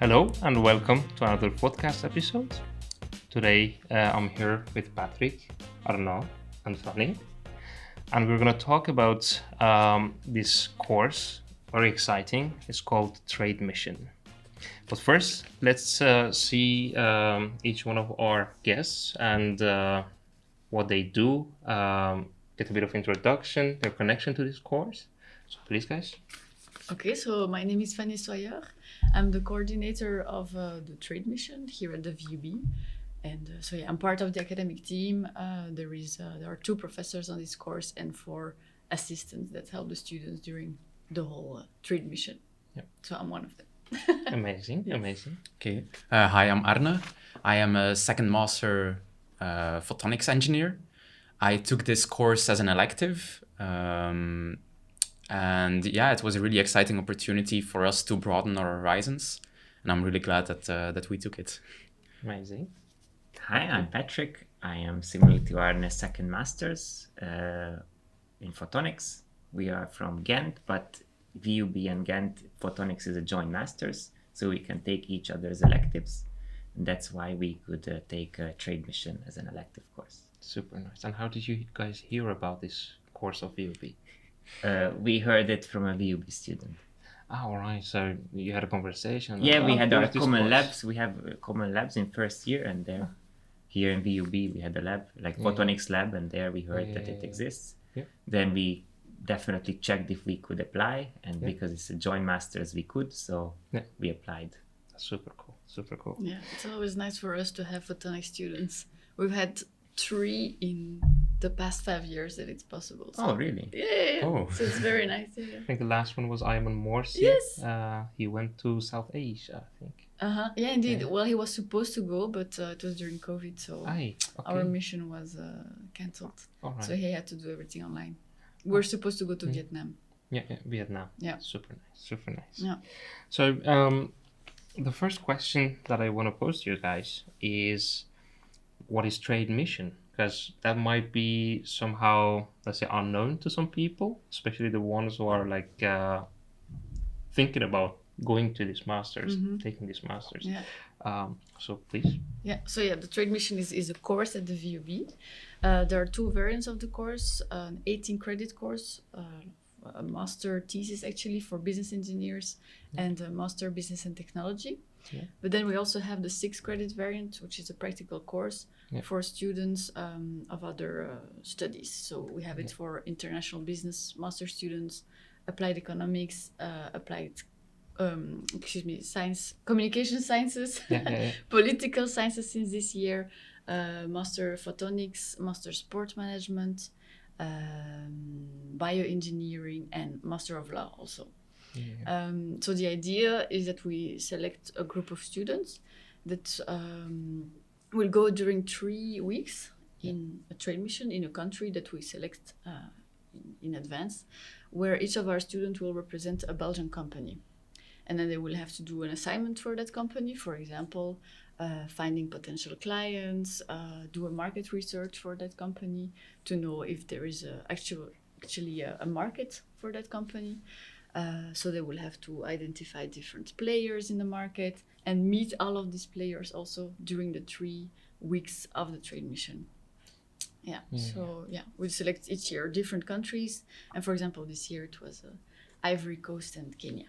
Hello and welcome to another podcast episode. Today I'm here with Patrick, Arne, and Fanny, and we're going to talk about this course, very exciting. It's called Trade Mission. But first, let's see each one of our guests and what they do, get a bit of introduction, their connection to this course. So please, guys. Okay, so my name is Fanny. I'm the coordinator of the trade mission here at the VUB. And I'm part of the academic team. There are 2 professors on this course and 4 assistants that help the students during the whole trade mission. Yep. So I'm one of them. Amazing. Okay. Hi, I'm Arne. I am a second master photonics engineer. I took this course as an elective. And it was a really exciting opportunity for us to broaden our horizons. And I'm really glad that we took it. Amazing. Hi, I'm Patrick. I am similar to Arne's second masters in Photonics. We are from Ghent, but VUB and Ghent Photonics is a joint masters, so we can take each other's electives. And that's why we could take a trade mission as an elective course. Super nice. And how did you guys hear about this course of VUB? We heard it from a VUB student. All right. So you had a conversation. Yeah, we had our this common course? labs. We have common labs in first year, and there, here in VUB, we had a lab, like Photonics lab, and there we heard that it exists. Yeah. Then we definitely checked if we could apply, and because it's a joint masters, we could, so we applied. Super cool. Yeah, it's always nice for us to have photonics students. We've had 3 in the past 5 years that it's possible. So. Oh, really? Yeah. Oh. So it's very nice. Yeah. I think the last one was Ayman Morsi. Yes. He went to South Asia, I think. Yeah, indeed. Well, he was supposed to go, but it was during COVID, so our mission was cancelled. All right. So he had to do everything online. We're supposed to go to Vietnam. Yeah, Vietnam. Yeah. Super nice. Yeah. So the first question that I want to pose to you guys is, what is trade mission? Because that might be somehow, let's say, unknown to some people, especially the ones who are like thinking about going to this masters, taking this masters. Yeah. So please. Yeah. So the trade mission is a course at the VUB. There are 2 variants of the course: an 18 credit course, a master thesis actually for business engineers, and a master business and technology. Yeah. But then we also have the 6 credit variant, which is a practical course for students of other studies. So we have it for international business master students, applied economics, science, communication sciences, political sciences since this year, master photonics, master sport management, bioengineering, and master of law also. So the idea is that we select a group of students that will go during 3 weeks in a trade mission in a country that we select in advance, where each of our students will represent a Belgian company. And then they will have to do an assignment for that company, for example, finding potential clients, do a market research for that company to know if there is actually a market for that company. So they will have to identify different players in the market and meet all of these players also during the 3 weeks of the trade mission. We select each year different countries. And for example, this year it was Ivory Coast and Kenia.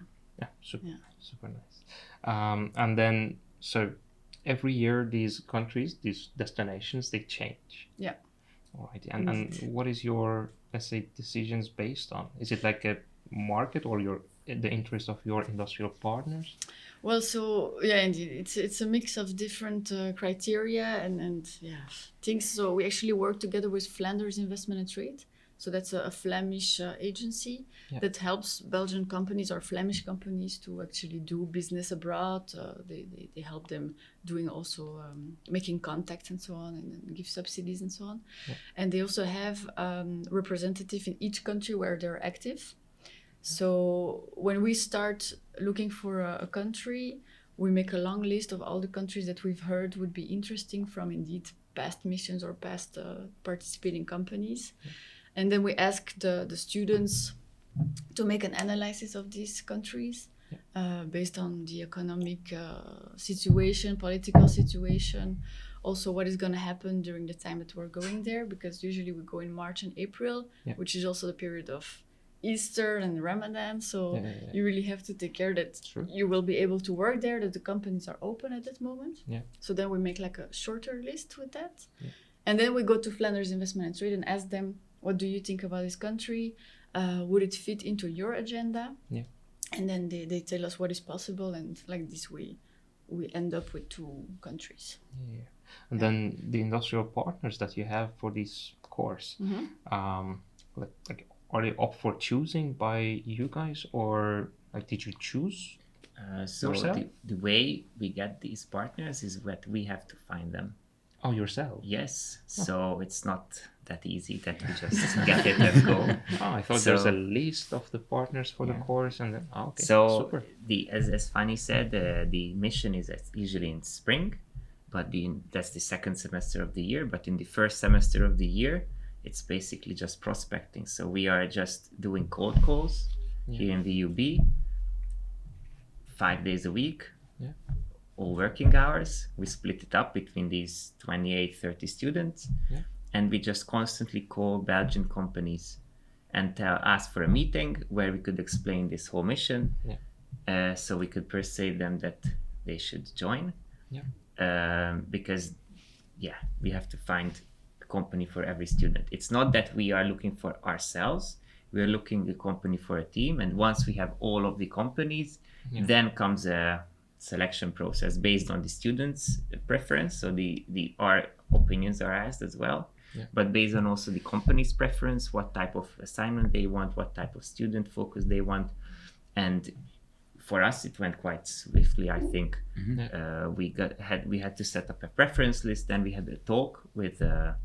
Super nice. And then, so every year these countries, these destinations, they change. Yeah. All right. And what is your, let's say, decisions based on? Is it like a market or the interest of your industrial partners? Well, indeed, it's a mix of different criteria and things. So we actually work together with Flanders Investment and Trade. So that's a Flemish agency that helps Belgian companies or Flemish companies to actually do business abroad. They help them doing also making contacts and so on, and give subsidies and so on. Yeah. And they also have representative in each country where they're active. So when we start looking for a country, we make a long list of all the countries that we've heard would be interesting from indeed past missions or past participating companies. Yeah. And then we ask the students to make an analysis of these countries, based on the economic situation, political situation, also what is going to happen during the time that we're going there, because usually we go in March and April, which is also the period of Easter and Ramadan, so you really have to take care that you will be able to work there, that the companies are open at that moment. So then we make like a shorter list with that, and then we go to Flanders Investment and Trade and ask them, what do you think about this country? Would it fit into your agenda? And then they tell us what is possible, and like this we end up with 2 countries. And then the industrial partners that you have for this course, like are they up for choosing by you guys, or like did you choose yourself? The way we get these partners is that we have to find them. Oh, yourself? Yes. So it's not that easy that we just get it and go. Oh, I thought there's a list of the partners for the course, and then okay. So super. As Fanny said, the mission is usually in spring, but that's the second semester of the year. But in the first semester of the year, it's basically just prospecting. So we are just doing cold calls here in VUB, 5 days a week, all working hours. We split it up between these 28, 30 students, and we just constantly call Belgian companies and ask for a meeting where we could explain this whole mission, so we could persuade them that they should join, because we have to find company for every student. It's not that we are looking for ourselves, we are looking a company for a team, and once we have all of the companies, then comes a selection process based on the students' preference. So our opinions are asked as well, but based on also the company's preference, what type of assignment they want, what type of student focus they want. And for us it went quite swiftly, I think. We had to set up a preference list, then we had a talk with the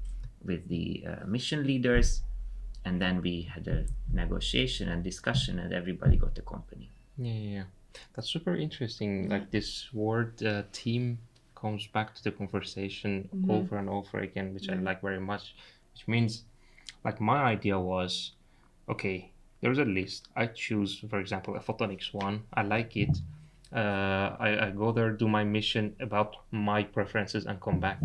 mission leaders, and then we had a negotiation and discussion, and everybody got a company. That's super interesting. Like this word team comes back to the conversation over and over again, which I like very much, which means like my idea was, okay, there's a list, I choose for example a Photonics one, I like it, I go there, do my mission about my preferences and come back.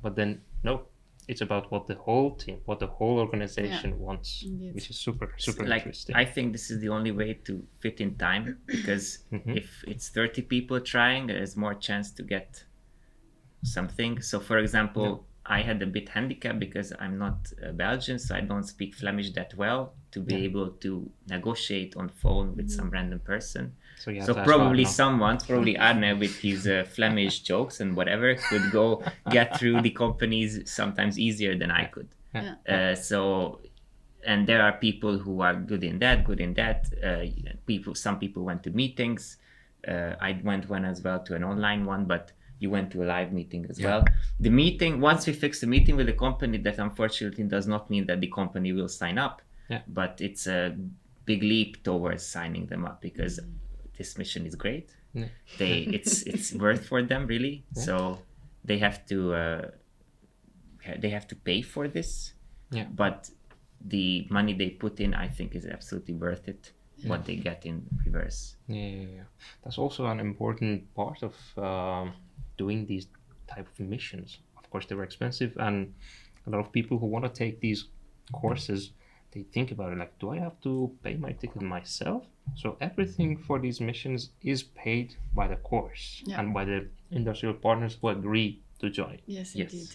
But then no, it's about what the whole team, what the whole organization wants. Indeed. Which is super interesting. I think this is the only way to fit in time, because if it's 30 people trying, there's more chance to get something. So for example, I had a bit handicap because I'm not Belgian, so I don't speak Flemish that well to be able to negotiate on phone with some random person. So probably Arne with his Flemish jokes and whatever could go get through the companies sometimes easier than I could. And there are people who are good in that. Some people went to meetings. I went one as well, to an online one, but you went to a live meeting as well. The meeting, once we fix the meeting with the company, that unfortunately does not mean that the company will sign up, but it's a big leap towards signing them up, because this mission is great. It's worth for them really. So they have to pay for this. But the money they put in, I think, is absolutely worth it. What they get in reverse. That's also an important part of doing these type of missions. Of course, they were expensive, and a lot of people who want to take these courses, they think about it like, do I have to pay my ticket myself? So everything for these missions is paid by the course and by the industrial partners who agree to join. Yes, indeed.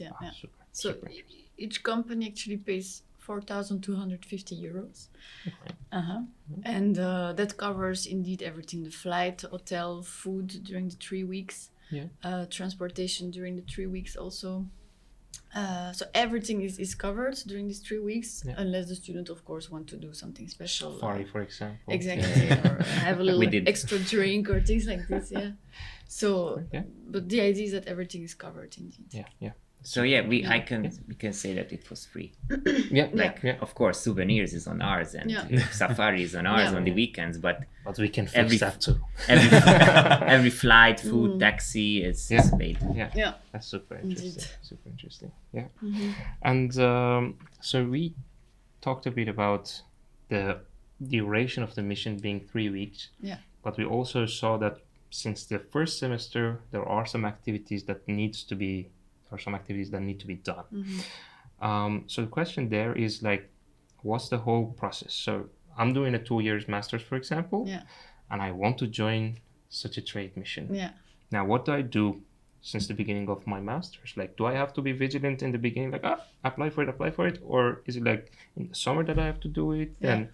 Super each company actually pays 4,250 euros. And that covers indeed everything: the flight, hotel, food during the 3 weeks, transportation during the 3 weeks also. So everything is covered during these 3 weeks, unless the student, of course, want to do something special. Safari, for example. Exactly, or have a little extra drink or things like this. So, but the idea is that everything is covered indeed. So we can say that it was free. Of course, souvenirs is on ours, and safari is on ours on the weekends. But we can fix that too. Every flight, food, taxi is paid. That's super interesting. Indeed. Super interesting. And so we talked a bit about the duration of the mission being 3 weeks. but we also saw that since the first semester, there are some activities that need to be done. So the question there is like, what's the whole process? So I'm doing a 2 years master's, for example, and I want to join such a trade mission. Now, what do I do since the beginning of my master's? Like, do I have to be vigilant in the beginning, like, apply for it? Or is it like in the summer that I have to do it? And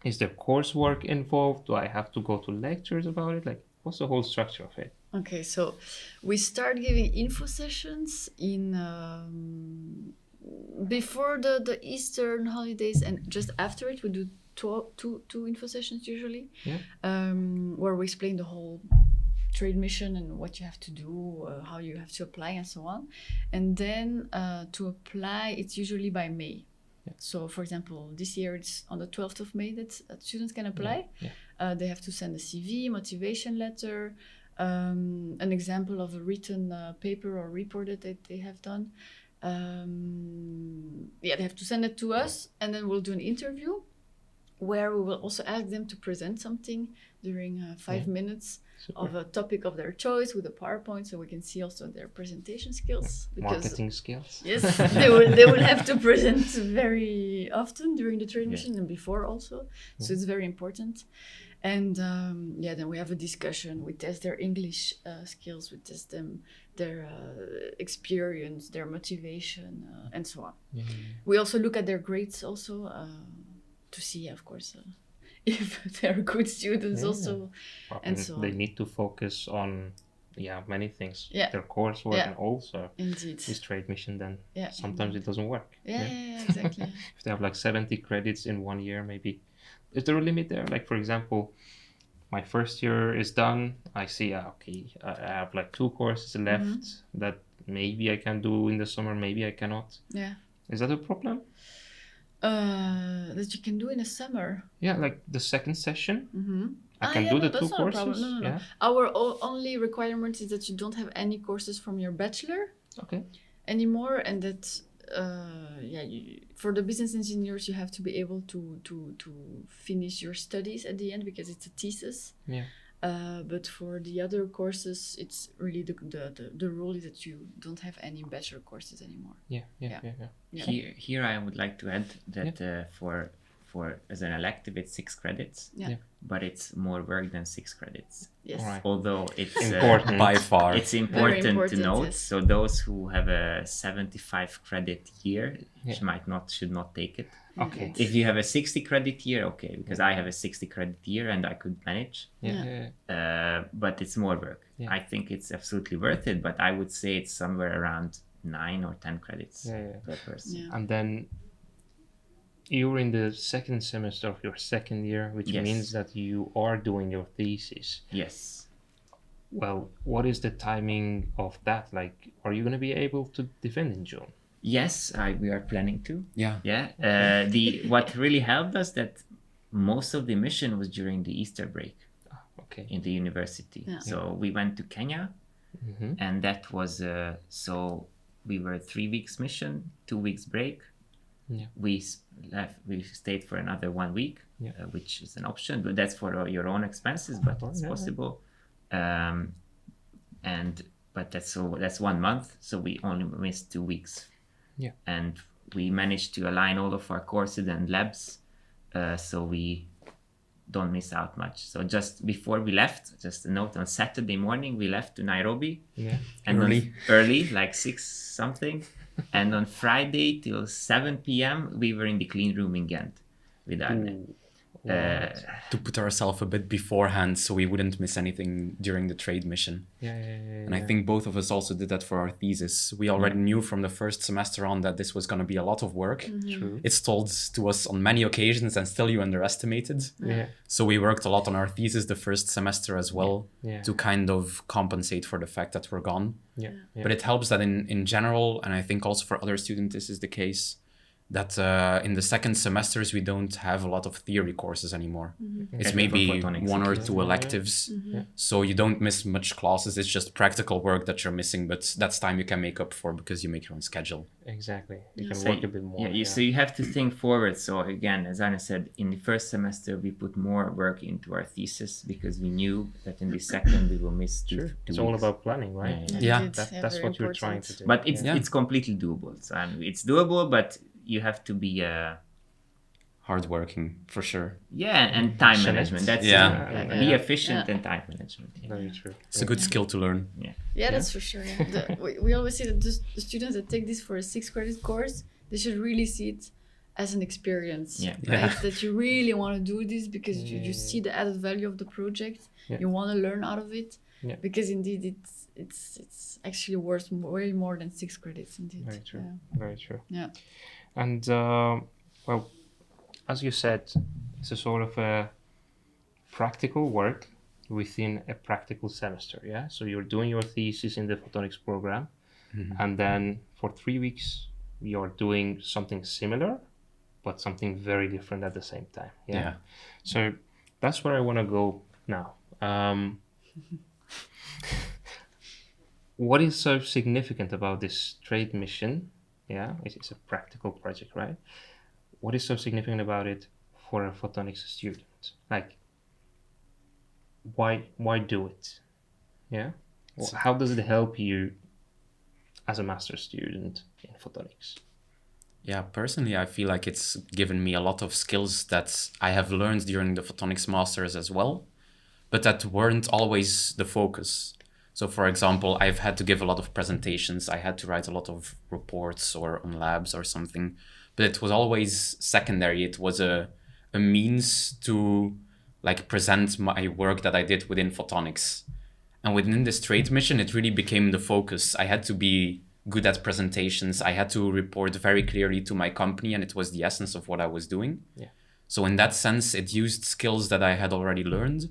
is there coursework involved? Do I have to go to lectures about it? Like, what's the whole structure of it? Okay, so we start giving info sessions in before the Eastern holidays, and just after it we do two info sessions usually, where we explain the whole trade mission and what you have to do, how you have to apply and so on. And then to apply, it's usually by May. So for example, this year it's on the 12th of May that students can apply. They have to send a CV, motivation letter, an example of a written paper or report that they have done. They have to send it to us, and then we'll do an interview where we will also ask them to present something during 5 minutes of a topic of their choice with a PowerPoint, so we can see also their presentation skills. Marketing skills. Yes, they will have to present very often during the trade mission and before also. So it's very important. And then we have a discussion. We test their English skills. We test them, their experience, their motivation, and so on. We also look at their grades also to see, of course, if they're good students also. And so they need to focus on many things. Their coursework and also this trade mission. Then sometimes it doesn't work. Exactly. If they have like 70 credits in 1 year, maybe. Is there a limit there? Like, for example, my first year is done. I see, I have like 2 courses left that maybe I can do in the summer, maybe I cannot. Is that a problem? That you can do in the summer. Like the second session. I can do the 2 courses. No. Our only requirement is that you don't have any courses from your bachelor anymore, and that for the business engineers you have to be able to finish your studies at the end because it's a thesis. But for the other courses, it's really the rule is that you don't have any bachelor courses anymore. Here I would like to add that for as an elective it's 6 credits, but it's more work than 6 credits. Although it's important by far. It's important to note. Yes. So those who have a 75 credit year should not take it. If you have a 60 credit year, because I have a 60 credit year and I could manage. But it's more work. I think it's absolutely worth it, but I would say it's somewhere around 9 or 10 credits per person. And then you're in the second semester of your second year, which means that you are doing your thesis. Yes. Well, what is the timing of that? Like, are you going to be able to defend in June? Yes, we are planning to. What really helped us that most of the mission was during the Easter break in the university. So we went to Kenya, and that was so we were 3 weeks mission, 2 weeks break. We stayed for another 1 week, which is an option, but that's for your own expenses, but it's possible. But that's 1 month, so we only missed 2 weeks. And we managed to align all of our courses and labs, so we don't miss out much. So just before we left, just a note, on Saturday morning we left to Nairobi, and early, like 6 something. And on Friday till 7 p.m. we were in the clean room in Ghent with Arne. To put ourselves a bit beforehand so we wouldn't miss anything during the trade mission. And I think both of us also did that for our thesis. We already knew from the first semester on that this was going to be a lot of work. True. It's told to us on many occasions and still you underestimated. So we worked a lot on our thesis the first semester as well to kind of compensate for the fact that we're gone. But it helps that in general, and I think also for other students this is the case, that in the second semesters we don't have a lot of theory courses anymore. It's maybe one or two electives, so you don't miss much classes. It's just practical work that you're missing, but that's time you can make up for because you make your own schedule. Exactly, you can work a bit more. So you have to think forward. So again, as Arne said, in the first semester we put more work into our thesis because we knew that in the second we will miss two It's weeks. all about planning, right? That's what you're trying to do. But it's completely doable. So it's doable, but you have to be hardworking for sure. And time management. That's be efficient and time management. Very true. It's a good skill to learn. That's for sure. We always say that the students that take this for a 6-credit course, they should really see it as an experience, right? That you really want to do this because you see the added value of the project. You want to learn out of it because indeed it's actually worth way more than 6 credits. Indeed, very true. Very true. Yeah. And well, as you said, it's a sort of a practical work within a practical semester. So you're doing your thesis in the Photonics program, and then for 3 weeks you're doing something similar, but something very different at the same time. So that's where I want to go now. What is so significant about this trade mission? It's a practical project, right? What is so significant about it for a photonics student? Like, why do it? Well, how does it help you as a master's student in photonics? Personally, I feel like it's given me a lot of skills that I have learned during the photonics masters as well, but that weren't always the focus. So for example, I've had to give a lot of presentations. I had to write a lot of reports or on labs or something, but it was always secondary. It was a means to like present my work that I did within photonics. And within this trade mission, it really became the focus. I had to be good at presentations. I had to report very clearly to my company, and it was the essence of what I was doing. So in that sense, it used skills that I had already learned,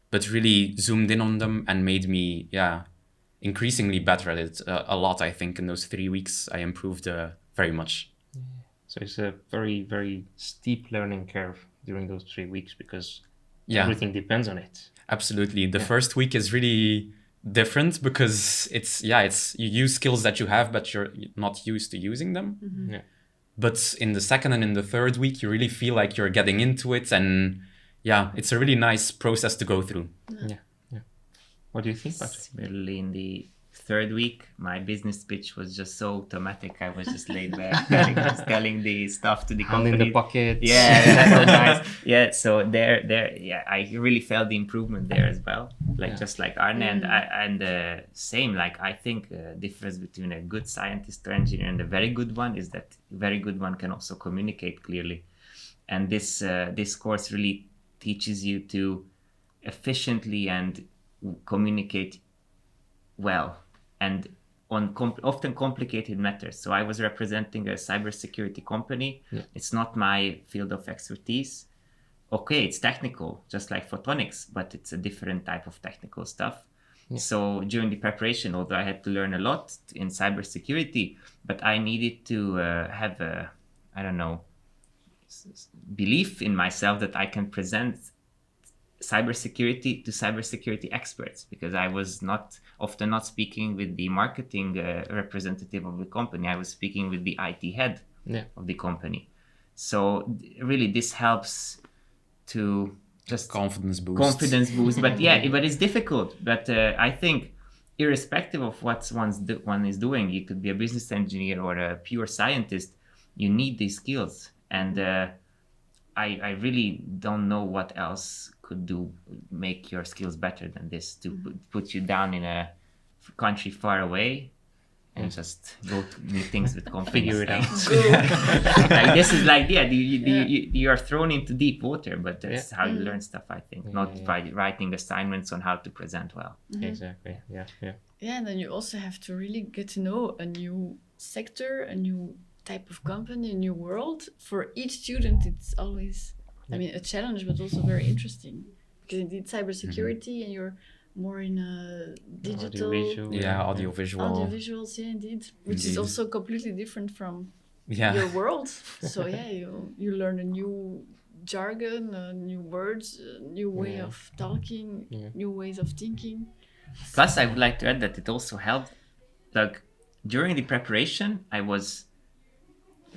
but really zoomed in on them and made me, increasingly better at it a lot. I think in those 3 weeks, I improved very much. So it's a very, very steep learning curve during those 3 weeks because everything depends on it. Absolutely. The first week is really different because it's you use skills that you have, but you're not used to using them. But in the second and in the third week, you really feel like you're getting into it, and it's a really nice process to go through. What do you think, Patrick? Similarly, in the third week, my business pitch was just so automatic. I was just laid back, telling the stuff to the company. In the pocket. That's so nice. So there, I really felt the improvement there as well. Just like Arne, and same. Like I think difference between a good scientist or engineer and a very good one is that a very good one can also communicate clearly, and this course really teaches you to efficiently and communicate well and on often complicated matters. So I was representing a cybersecurity company. It's not my field of expertise. Okay, it's technical, just like photonics, but it's a different type of technical stuff. So during the preparation, although I had to learn a lot in cybersecurity, but I needed to have a, belief in myself that I can present cybersecurity to cybersecurity experts, because I was often not speaking with the marketing representative of the company. I was speaking with the IT head of the company. So really this helps to just confidence boost. But but it's difficult. But I think irrespective of what one is doing, you could be a business engineer or a pure scientist, you need these skills. And I really don't know what else could make your skills better than this, to put you down in a country far away and just go to meetings with confidence. Figure it out. Like this is like you are thrown into deep water, but that's how you learn stuff, I think, not by writing assignments on how to present well. Exactly. And then you also have to really get to know a new sector, a new type of company, a new world. For each student, it's always a challenge, but also very interesting, because indeed cybersecurity and you're more in a digital audiovisuals, indeed, which is also completely different from your world. So yeah, you learn a new jargon, new words, new way of talking, new ways of thinking. Plus, I would like to add that it also helped. Like during the preparation,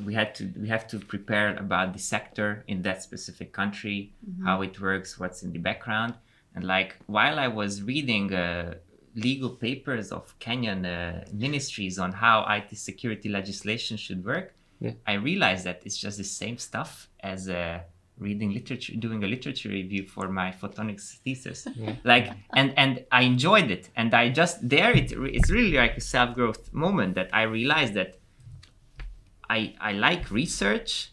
we have to prepare about the sector in that specific country, how it works, what's in the background, and like while I was reading legal papers of Kenyan ministries on how IT security legislation should work, I realized that it's just the same stuff as reading literature, doing a literature review for my photonics thesis. Like, and I enjoyed it, and I just it's really like a self-growth moment that I realized that I like research,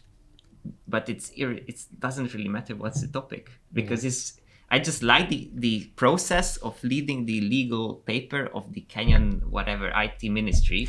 but it doesn't really matter what's the topic, because I just like the process of leading the legal paper of the Kenyan whatever IT ministry,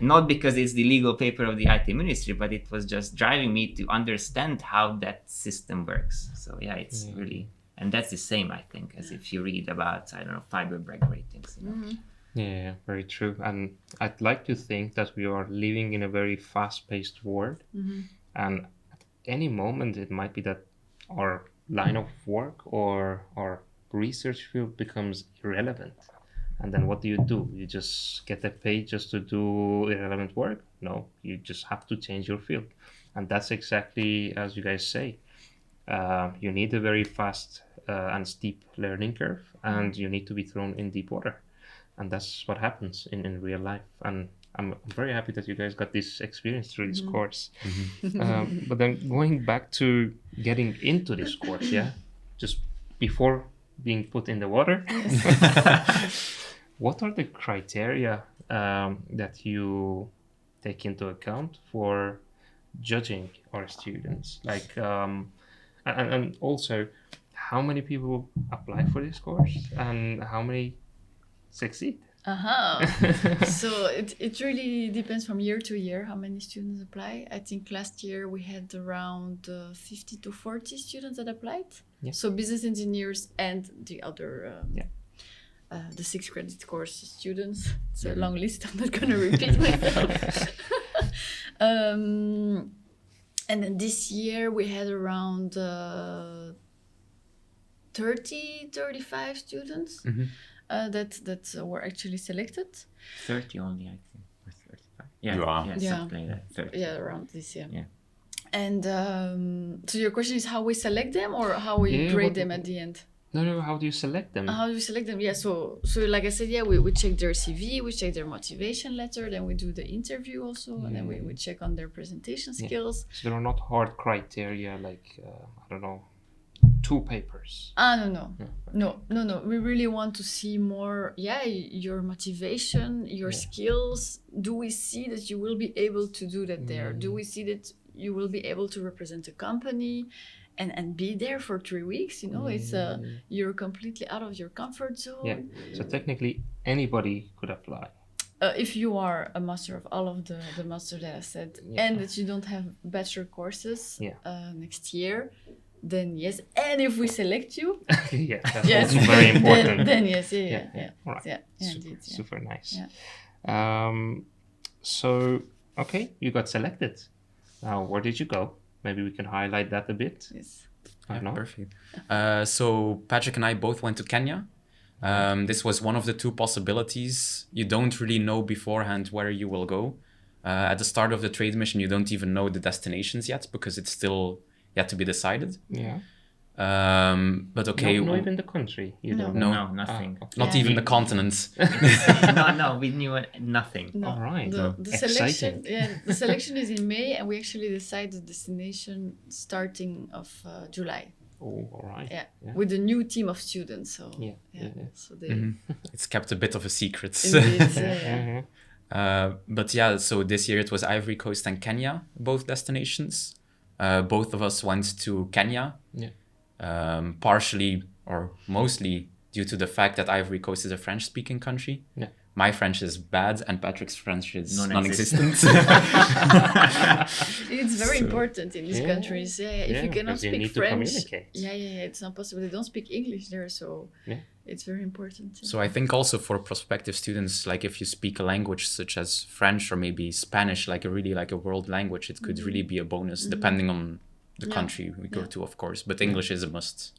not because it's the legal paper of the IT ministry, but it was just driving me to understand how that system works. So yeah, it's really, and that's the same, I think, as if you read about, I don't know, fiber break ratings. You know? Yeah, very true. And I'd like to think that we are living in a very fast-paced world, and at any moment it might be that our line of work or our research field becomes irrelevant. And then what do? You just get paid just to do irrelevant work? No, you just have to change your field. And that's exactly as you guys say. You need a very fast and steep learning curve, and you need to be thrown in deep water. And that's what happens in real life. And I'm very happy that you guys got this experience through this course. But then going back to getting into this course, just before being put in the water, what are the criteria that you take into account for judging our students? Like, and also, how many people apply for this course and how many succeed? So it really depends from year to year how many students apply. I think last year we had around 50 to 40 students that applied. So business engineers and the other the 6 credit course students. It's a long list, I'm not going to repeat myself. And then this year we had around 35 students that were actually selected. 30 only, I think, or 35. Yeah, something like that. 30. Yeah, around this year. Yeah. And so your question is how we select them or how we grade them at the end? No, how do you select them? How do we select them? Yeah, so like I said, we check their CV, we check their motivation letter, then we do the interview also, and then we check on their presentation skills. So there are not hard criteria like, I don't know, 2 papers. No. We really want to see more, your motivation, your skills. Do we see that you will be able to do that there? Do we see that you will be able to represent a company and be there for 3 weeks? It's you're completely out of your comfort zone. Yeah. So technically anybody could apply. If you are a master of all of the master that I said, and that you don't have bachelor courses next year, then yes. And if we select you, that's also very important. Then yes, All right. indeed, super nice. So okay, you got selected. Now, where did you go? Maybe we can highlight that a bit. Yes. Perfect. So Patrick and I both went to Kenya. This was one of the 2 possibilities. You don't really know beforehand where you will go. At the start of the trade mission, you don't even know the destinations yet because it's still yet to be decided. Yeah. But okay. Not even the country. No, nothing. Not even the continents. No, we knew nothing. No. All right. The selection, the selection is in May, and we actually decide the destination starting of July. Oh, all right. Yeah, with a new team of students. So so they. It's kept a bit of a secret. Indeed, but so this year it was Ivory Coast and Kenya, both destinations. Both of us went to Kenya. Partially or mostly due to the fact that Ivory Coast is a French-speaking country. My French is bad and Patrick's French is non-existent. It's very important in these countries. If you cannot speak French, to communicate. It's not possible. They don't speak English there, so it's very important. So I think also for prospective students, like if you speak a language such as French or maybe Spanish, like a world language, it could really be a bonus depending on the country we go to, of course. But English is a must.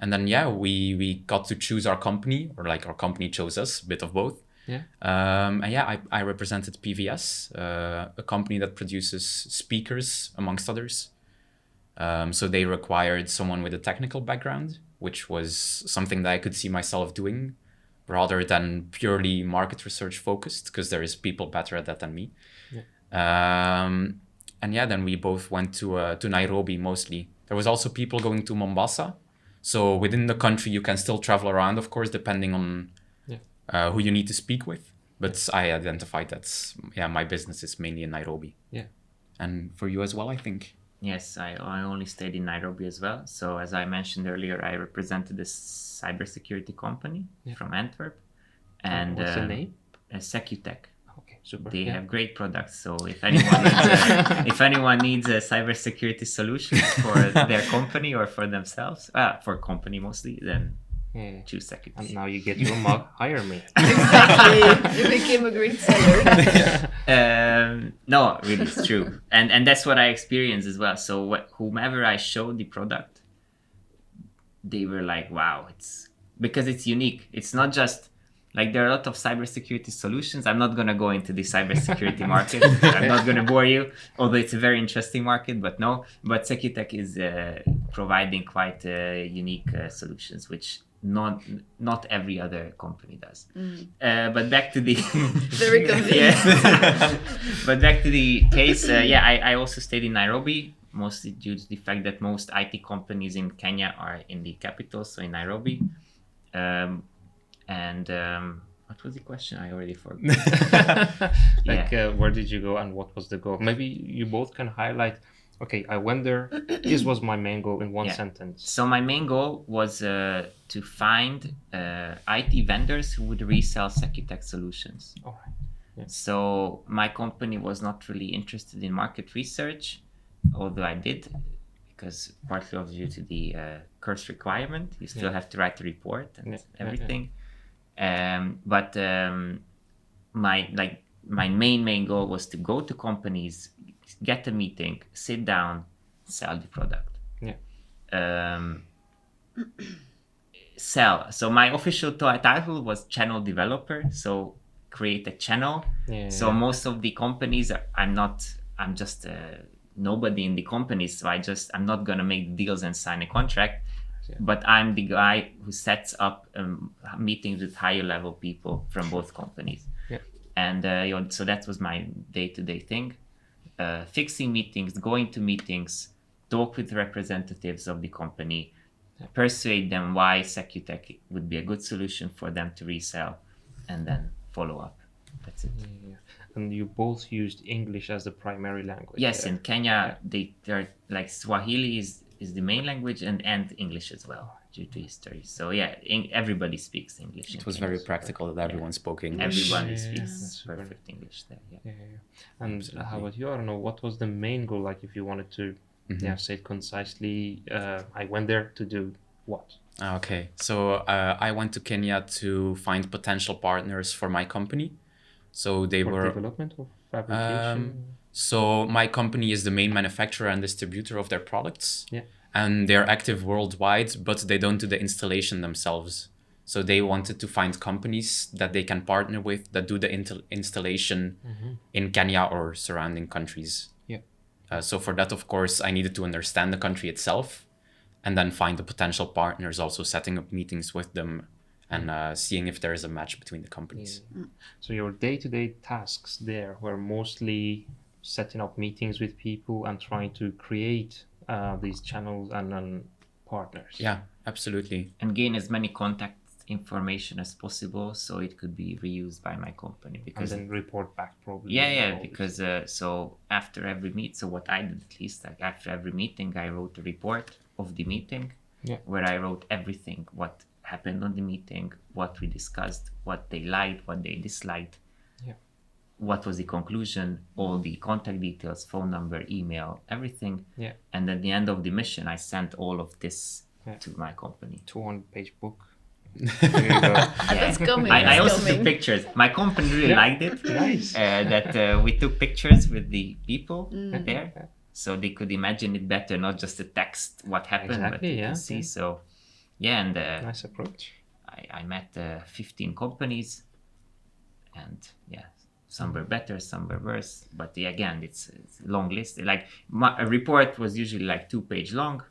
And then we got to choose our company, or like our company chose us, a bit of both. I represented PVS, a company that produces speakers amongst others. So they required someone with a technical background, which was something that I could see myself doing rather than purely market research focused, because there is people better at that than me. Then we both went to Nairobi mostly. There was also people going to Mombasa. So within the country, you can still travel around, of course, depending on who you need to speak with. But I identified that, my business is mainly in Nairobi. And for you as well, I think. Yes, I only stayed in Nairobi as well. So as I mentioned earlier, I represented a cybersecurity company from Antwerp. And what's the name? Secutech. Okay, super. They have great products. So if anyone needs a cybersecurity solution for their company or for themselves, for company mostly, then choose Secutech. And now you get your mug. Hire me. Exactly. You became a great seller. No, really, it's true. And that's what I experienced as well. So whomever I showed the product, they were like, wow, because it's unique. It's not just like there are a lot of cybersecurity solutions. I'm not going to go into the cybersecurity market. I'm not going to bore you, although it's a very interesting market, but Secutech is providing quite unique solutions, which not every other company does. But back to the very convenient. But back to the case, I also stayed in Nairobi, mostly due to the fact that most IT companies in Kenya are in the capital, so in Nairobi. What was the question? I already forgot. Where did you go and what was the goal? Maybe you both can highlight. Okay, I went there. This was my main goal in one sentence. So my main goal was to find IT vendors who would resell Secutech solutions. All right. Yeah. So my company was not really interested in market research, although I did, because partly due to the course requirement, you still have to write a report and everything. But my main goal was to go to companies, get a meeting, sit down, sell the product. Sell. So my official title was channel developer. So create a channel. So most of the companies, I'm just nobody in the companies. So I'm not going to make deals and sign a contract. But I'm the guy who sets up meetings with higher level people from both companies. And so that was my day-to-day thing. Fixing meetings, going to meetings, talk with representatives of the company, persuade them why Secutech would be a good solution for them to resell, and then follow up. That's it. And you both used English as the primary language. Yes, in Kenya, they're like Swahili is the main language and English as well due to history. So everybody speaks English. It was very practical that everyone spoke English. Everybody speaks perfect English there. And absolutely. How about you? I don't know, what was the main goal? Like if you wanted to say it concisely, I went there to do what? Okay, so I went to Kenya to find potential partners for my company. So they were development or fabrication. So my company is the main manufacturer and distributor of their products. And they're active worldwide, but they don't do the installation themselves. So they wanted to find companies that they can partner with that do the installation in Kenya or surrounding countries. So for that, of course, I needed to understand the country itself and then find the potential partners, also setting up meetings with them and seeing if there is a match between the companies. So your day-to-day tasks there were mostly setting up meetings with people and trying to create these channels and partners. Yeah, absolutely. And gain as many contact information as possible so it could be reused by my company. Because and then report back probably. Because so after every meet, so what I did at least, like after every meeting, I wrote a report of the meeting where I wrote everything, what happened on the meeting, what we discussed, what they liked, what they disliked, what was the conclusion, all the contact details, phone number, email, everything. And at the end of the mission, I sent all of this to my company. 200-page book. That's coming. I that's also coming. took pictures. My company really liked it. Nice. That we took pictures with the people there, so they could imagine it better, not just the text what happened, but Exactly, you yeah, can see. yeah. So, yeah, and Nice approach. I met 15 companies, and yeah, some were better, some were worse. But yeah, again, it's a long list. Like a report was usually like 2-page long.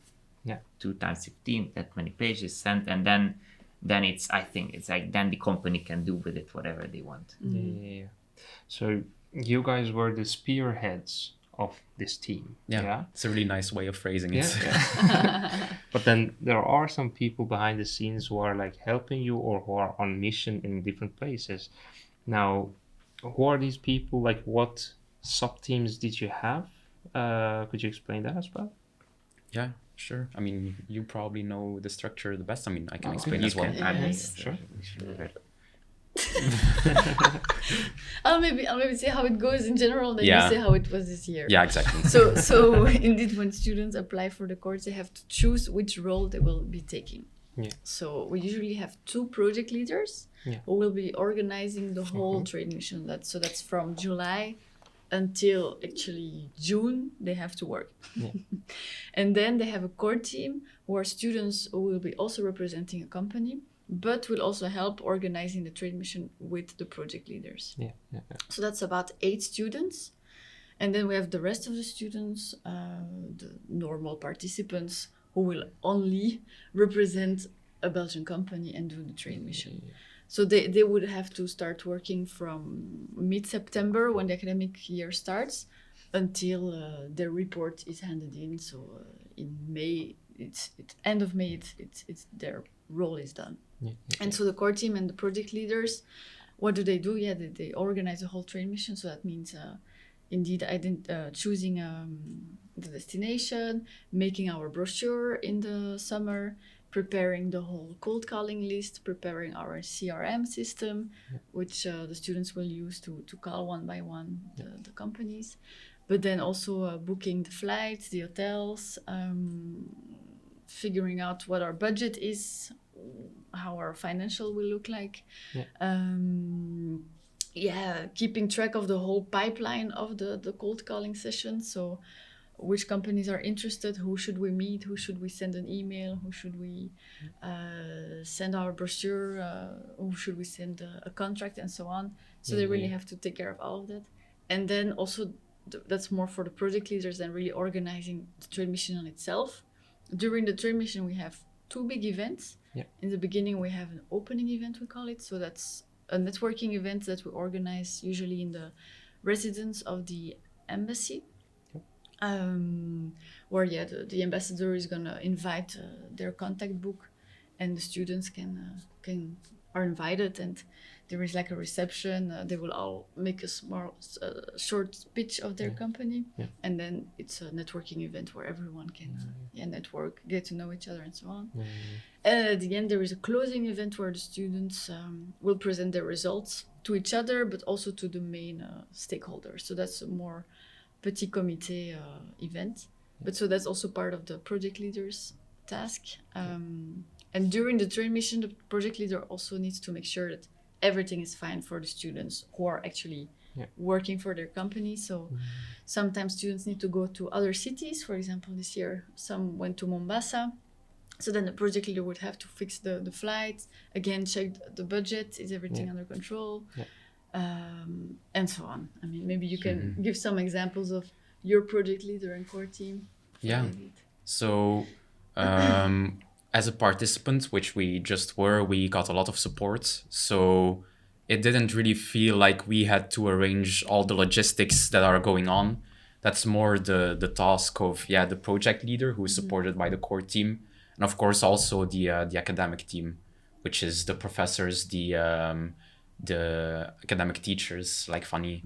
Yeah. 2 times 15, that many pages sent, and then it's, I think it's like, then the company can do with it whatever they want. Yeah. So you guys were the spearheads of this team. Yeah. It's a really nice way of phrasing it. Yeah. But then there are some people behind the scenes who are like helping you or who are on mission in different places. Now, who are these people? Like, what sub-teams did you have? Could you explain that as well? Yeah, sure. I mean, you probably know the structure the best. I mean, I can explain as well. Yes. Sure. I'll maybe say how it goes in general, then Yeah. you say how it was this year. Yeah, exactly. So indeed, when students apply for the course, they have to choose which role they will be taking. Yeah. So we usually have 2 project leaders who will be organizing the whole trade mission. That's from July until actually June they have to work. Yeah. And then they have a core team who are students who will be also representing a company, but will also help organizing the trade mission with the project leaders. Yeah. So that's about 8 students. And then we have the rest of the students, the normal participants, who will only represent a Belgian company and do the trade mission. So they would have to start working from mid-September when the academic year starts until their report is handed in. So in May, it's end of May, it's their role is done. Yeah. And so the core team and the project leaders, what do? Yeah, they organize the whole trade mission. So that means indeed choosing the destination, making our brochure in the summer, preparing the whole cold calling list, preparing our CRM system, which the students will use to call one by one the companies, but then also booking the flights, the hotels, figuring out what our budget is, how our financial will look like. Keeping track of the whole pipeline of the cold calling session. So which companies are interested, who should we meet, who should we send an email, who should we send our brochure, who should we send a contract, and so on. So they really have to take care of all of that. And then also that's more for the project leaders than really organizing the trade mission on itself. During the trade mission we have 2 big events. In the beginning we have an opening event, we call it. So that's a networking event that we organize usually in the residence of the embassy. Where the ambassador is gonna invite their contact book, and the students are invited, and there is like a reception. They will all make a short speech of their company, and then it's a networking event where everyone can network, get to know each other, and so on. And at the end, there is a closing event where the students will present their results to each other, but also to the main stakeholders. So that's a more petit comité event, but so that's also part of the project leader's task. And during the trade mission, the project leader also needs to make sure that everything is fine for the students who are actually working for their company. So sometimes students need to go to other cities. For example, this year some went to Mombasa. So then the project leader would have to fix the flights, again check the budget, is everything under control? And so on. I mean, maybe you can give some examples of your project leader and core team. So as a participant, which we just were, we got a lot of support. So it didn't really feel like we had to arrange all the logistics that are going on. That's more the task of the project leader, who is supported by the core team. And of course also the academic team, which is the professors, the academic teachers like Fanny.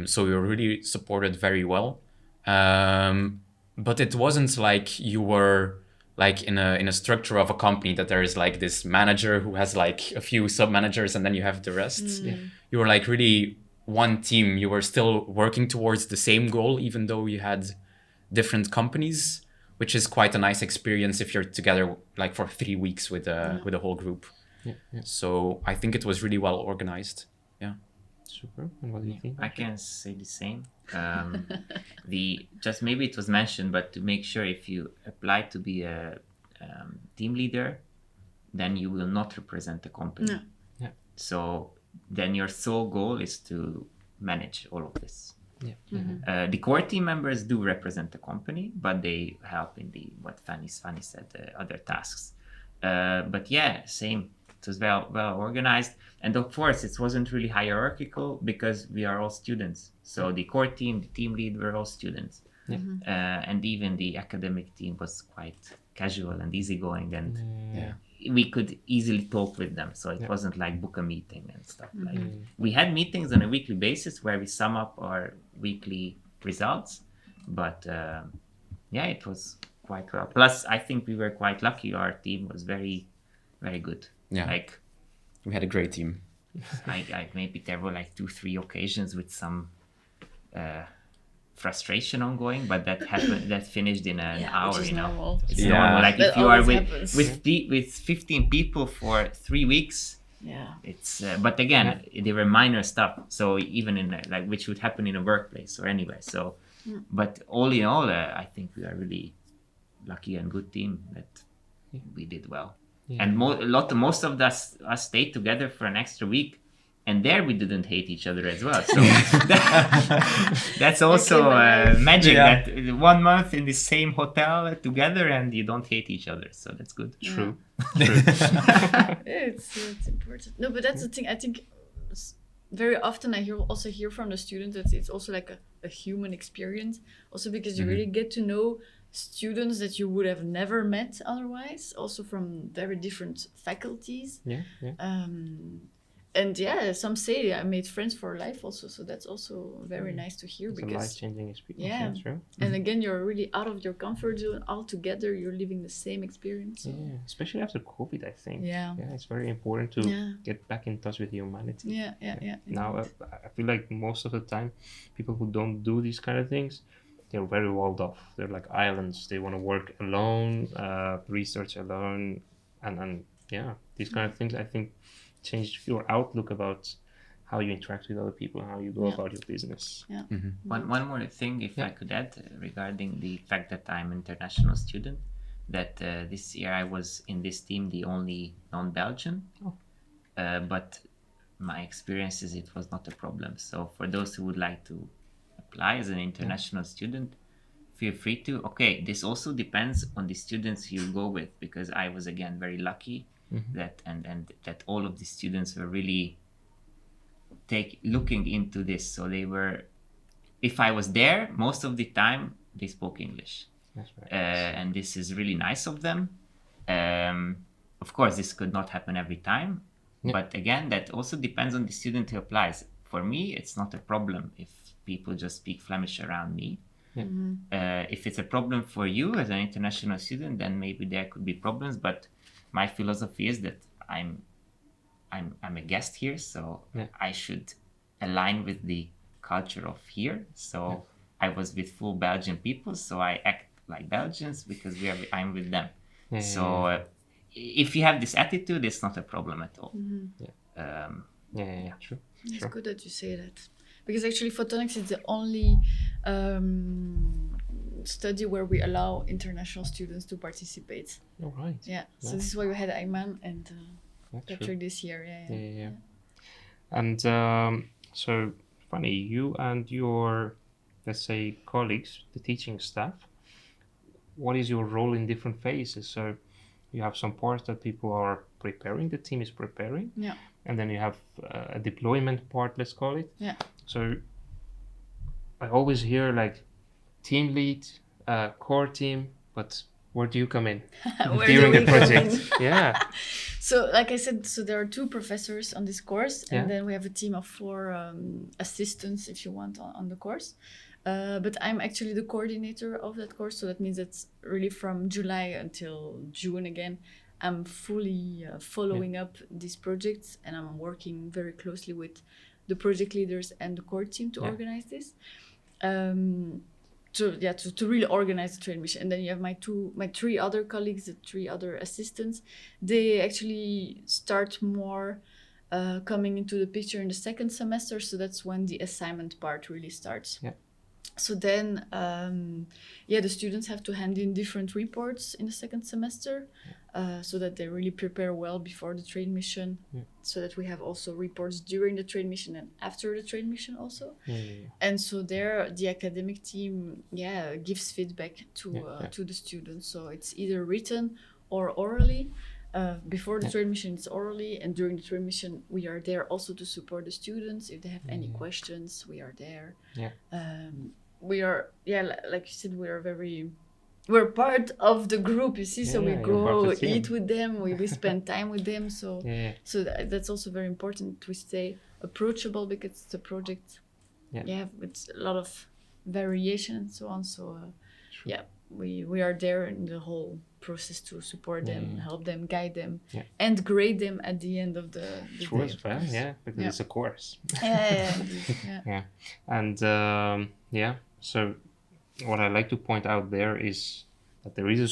So we were really supported very well. But it wasn't like you were like in a structure of a company that there is like this manager who has like a few sub-managers and then you have the rest. You were like really one team. You were still working towards the same goal, even though you had different companies. which is quite a nice experience if you're together like for 3 weeks with a whole group. So I think it was really well organized. Yeah. Super. And what do you think? I can say the same. Just maybe it was mentioned, but to make sure if you apply to be a team leader, then you will not represent the company. No. Yeah. So then your sole goal is to manage all of this. Yeah. The core team members do represent the company, but they help in what Fanny said, other tasks. But yeah, same. It was well organized, and of course it wasn't really hierarchical because we are all students. So the core team, the team lead, were all students, and even the academic team was quite casual and easygoing, and we could easily talk with them. So it wasn't like book a meeting and stuff. Like we had meetings on a weekly basis where we sum up our weekly results, but it was quite well. Plus, I think we were quite lucky. Our team was very, very good. Yeah. Like we had a great team. I maybe there were like 2-3 occasions with some frustration ongoing, but that happened. That finished in an hour. Which is normal. It's normal. Like that if you are happens. with 15 people for 3 weeks. Yeah. It's but again, they were minor stuff. So even in like which would happen in a workplace or anywhere. So, but all in all, I think we are really lucky and good team that we did well. Yeah. And most of us stayed together for an extra week, and there we didn't hate each other as well. So that's also magic. That 1 month in the same hotel together, and you don't hate each other. So that's good. True. It's important. No, but that's the thing. I think very often I hear from the students that it's also like a human experience. Also because you really get to know students that you would have never met otherwise, also from very different faculties. And some say I made friends for life also, so that's also very nice to hear. It's because a life-changing experience. True. And again, you're really out of your comfort zone all together. You're living the same experience. So. Yeah, especially after COVID, I think. Yeah, it's very important to get back in touch with humanity. Yeah. Now I feel like most of the time, people who don't do these kind of things, they're very walled off. They're like islands. They want to work alone, research alone, and these kind of things, I think, change your outlook about how you interact with other people, how you go about your business. Yeah. One more thing, if I could add, regarding the fact that I'm an international student, that this year I was in this team the only non-Belgian, but my experience is it was not a problem. So for those who would like to apply as an international student, feel free to. Okay, this also depends on the students you go with, because I was again very lucky that and that all of the students were really looking into this. So they were, if I was there, most of the time they spoke English. That's right. And this is really nice of them. Of course, this could not happen every time, but again, that also depends on the student who applies. For me, it's not a problem if people just speak Flemish around me. If it's a problem for you as an international student, then maybe there could be problems. But my philosophy is that I'm a guest here, so I should align with the culture of here. So I was with full Belgian people, so I act like Belgians because I'm with them. If you have this attitude, it's not a problem at all. True. It's good that you say that, because actually Photonics is the only study where we allow international students to participate. Oh, right. Yeah. So this is why we had Ayman and Patrick this year. Yeah. And so, Fanny, you and your, let's say, colleagues, the teaching staff, what is your role in different phases? So you have some parts that people are preparing, the team is preparing. Yeah. And then you have a deployment part, let's call it. Yeah. So I always hear like team lead, core team, but where do you come in during the project? So like I said, so there are 2 professors on this course, and then we have a team of 4 assistants, if you want, on the course. But I'm actually the coordinator of that course, so that means it's really from July until June again. I'm fully following up these projects, and I'm working very closely with the project leaders and the core team to organize this. to really organize the trade mission. And then you have my 3 other colleagues, the 3 other assistants. They actually start more coming into the picture in the second semester, so that's when the assignment part really starts. Yeah. So then, the students have to hand in different reports in the second semester, so that they really prepare well before the trade mission, so that we have also reports during the trade mission and after the trade mission also. And so there, the academic team, gives feedback to the students. So it's either written or orally. Before the trade mission, it's orally, and during the trade mission, we are there also to support the students. If they have any questions, we are there. We are, like you said, we're part of the group, you see, so we go eat with them, we spend time with them, so that's also very important to stay approachable, because it's a project, with a lot of variation and so on, so we are there in the whole process to support them, help them, guide them, and grade them at the end of the True day. as well, because it's a course. And so what I like to point out there is that there is a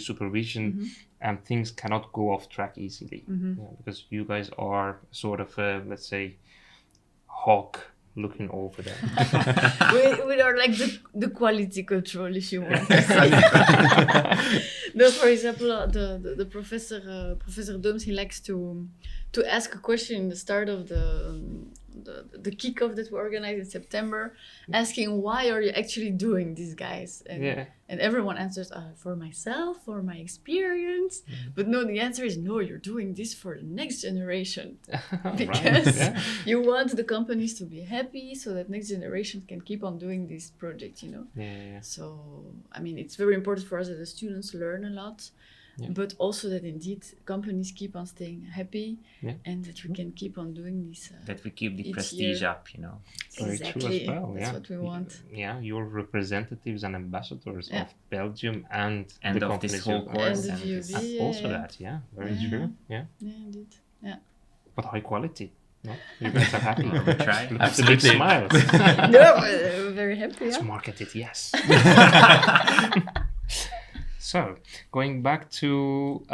supervision, and things cannot go off track easily, because you guys are sort of let's say hawk looking over them. we are like the quality control, if you want. No, for example, the professor Doms, he likes to ask a question in the start of the kickoff that we organized in September, asking, why are you actually doing this, guys? And everyone answers, for myself, for my experience. But no, the answer is, no, you're doing this for the next generation. Because you want the companies to be happy, so that next generation can keep on doing this project, So, I mean, it's very important for us that the students learn a lot. But also that indeed companies keep on staying happy, and that we can keep on doing this. That we keep the prestige up, Very true as well. That's what we want. You're representatives and ambassadors of Belgium and the of companies this whole course. And the VUB, also that, very true. Yeah, indeed. Yeah. But high quality. No, you guys are happy. We try. Look at the big smiles. No, we're very happy. Let's market it, yes. So, going back to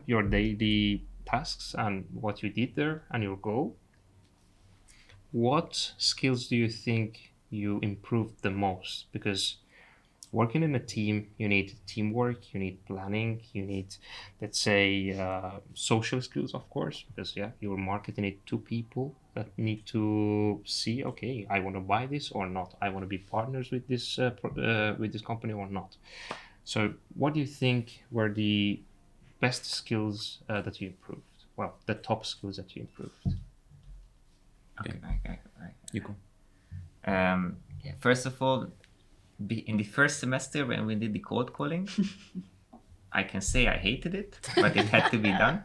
your daily tasks and what you did there and your goal, what skills do you think you improved the most? Because working in a team, you need teamwork, you need planning, you need, let's say, social skills, of course, because your marketing need 2 people that need to see, okay, I want to buy this or not, I want to be partners with this company or not. So what do you think were the best skills that you improved? Well, the top skills that you improved. Okay. You go. First of all, in the first semester when we did the cold calling, I can say I hated it, but it had to be done.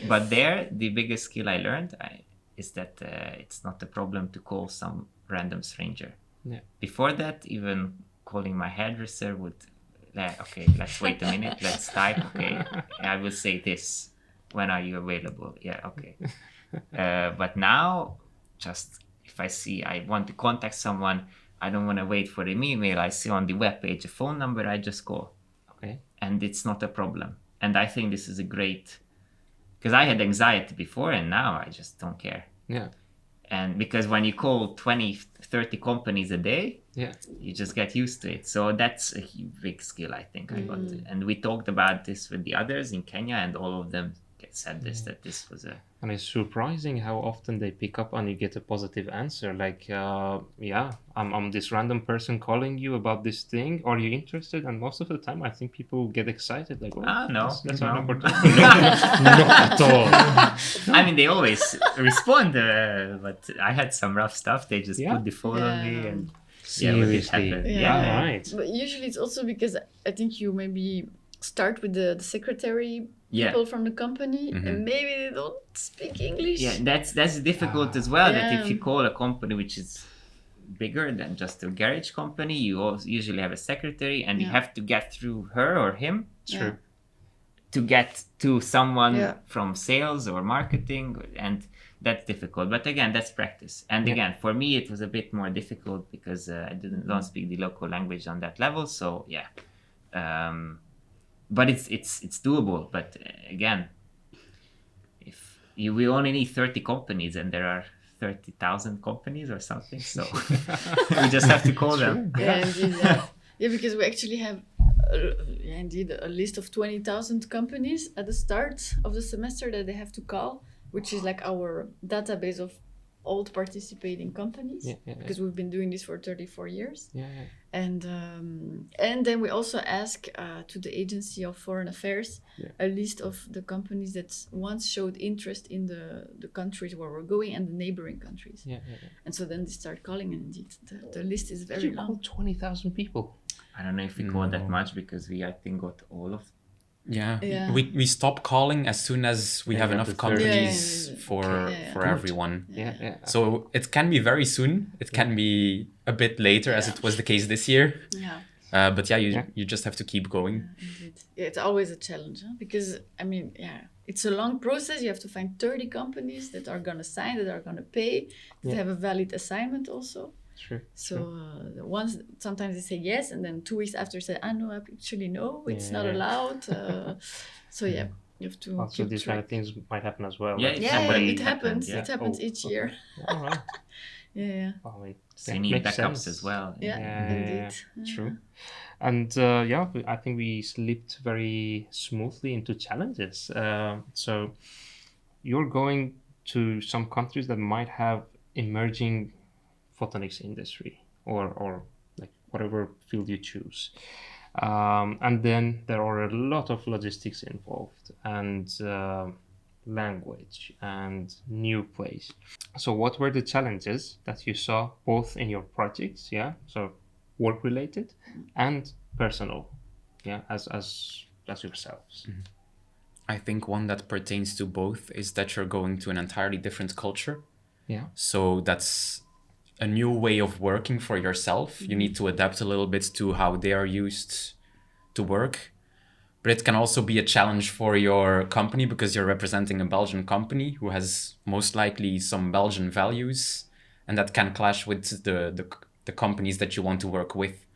But there, the biggest skill I learned is that it's not a problem to call some random stranger. Before that, even calling my hairdresser would... okay, let's wait a minute, let's type, okay, I will say this, when are you available? Okay. But now, just if I see I want to contact someone, I don't want to wait for an email, I see on the webpage a phone number, I just call. Okay. And it's not a problem. And I think this is a great, because I had anxiety before and now I just don't care. And because when you call 20, 30 companies a day, you just get used to it. So that's a big skill, I think, I got. And we talked about this with the others in Kenya, and all of them said that this was a... And it's surprising how often they pick up and you get a positive answer. Like, I'm this random person calling you about this thing. Are you interested? And most of the time, I think people get excited. Like, no. That's not opportunity. Not at all. I mean, they always respond, but I had some rough stuff. They just put the phone on me and... Seriously. Right. But usually it's also because I think you maybe start with the secretary people from the company, and maybe they don't speak English. That's difficult as well. That if you call a company which is bigger than just a garage company, you also usually have a secretary, and you have to get through her or him to get to someone from sales or marketing, and that's difficult. But again, that's practice. And again, for me, it was a bit more difficult because I don't speak the local language on that level. So yeah, but it's doable. But again, if we only need 30 companies and there are 30,000 companies or something, so we just have to call them. Yeah, indeed. Yeah, because we actually have indeed a list of 20,000 companies at the start of the semester that they have to call, which is like our database of old participating companies, because we've been doing this for 34 years. And then we also ask to the Agency of Foreign Affairs a list of the companies that once showed interest in the countries where we're going and the neighboring countries. And so then they start calling, and indeed the list is very long. Call 20,000 people. I don't know if we call that much because we, I think, got all of. Yeah. We stop calling as soon as we have enough companies for everyone. So it can be very soon. It can be a bit later, as it was the case this year. But you just have to keep going. Indeed. It's always a challenge, because I mean, it's a long process. You have to find 30 companies that are going to sign, that are going to pay, that have a valid assignment also. Sure. So once sometimes they say yes, and then 2 weeks after say, no, actually no, it's not allowed. So you have to. Also, these kind of things might happen as well. It happens. It happens each year. All right. Well, they need backups as well. Indeed. True. And I think we slipped very smoothly into challenges. So you're going to some countries that might have emerging photonics industry or like whatever field you choose. And then there are a lot of logistics involved and language and new place. So what were the challenges that you saw both in your projects, so work related and personal, as yourselves? I think one that pertains to both is that you're going to an entirely different culture. So that's a new way of working for yourself. You need to adapt a little bit to how they are used to work. But it can also be a challenge for your company because you're representing a Belgian company who has most likely some Belgian values, and that can clash with the companies that you want to work with.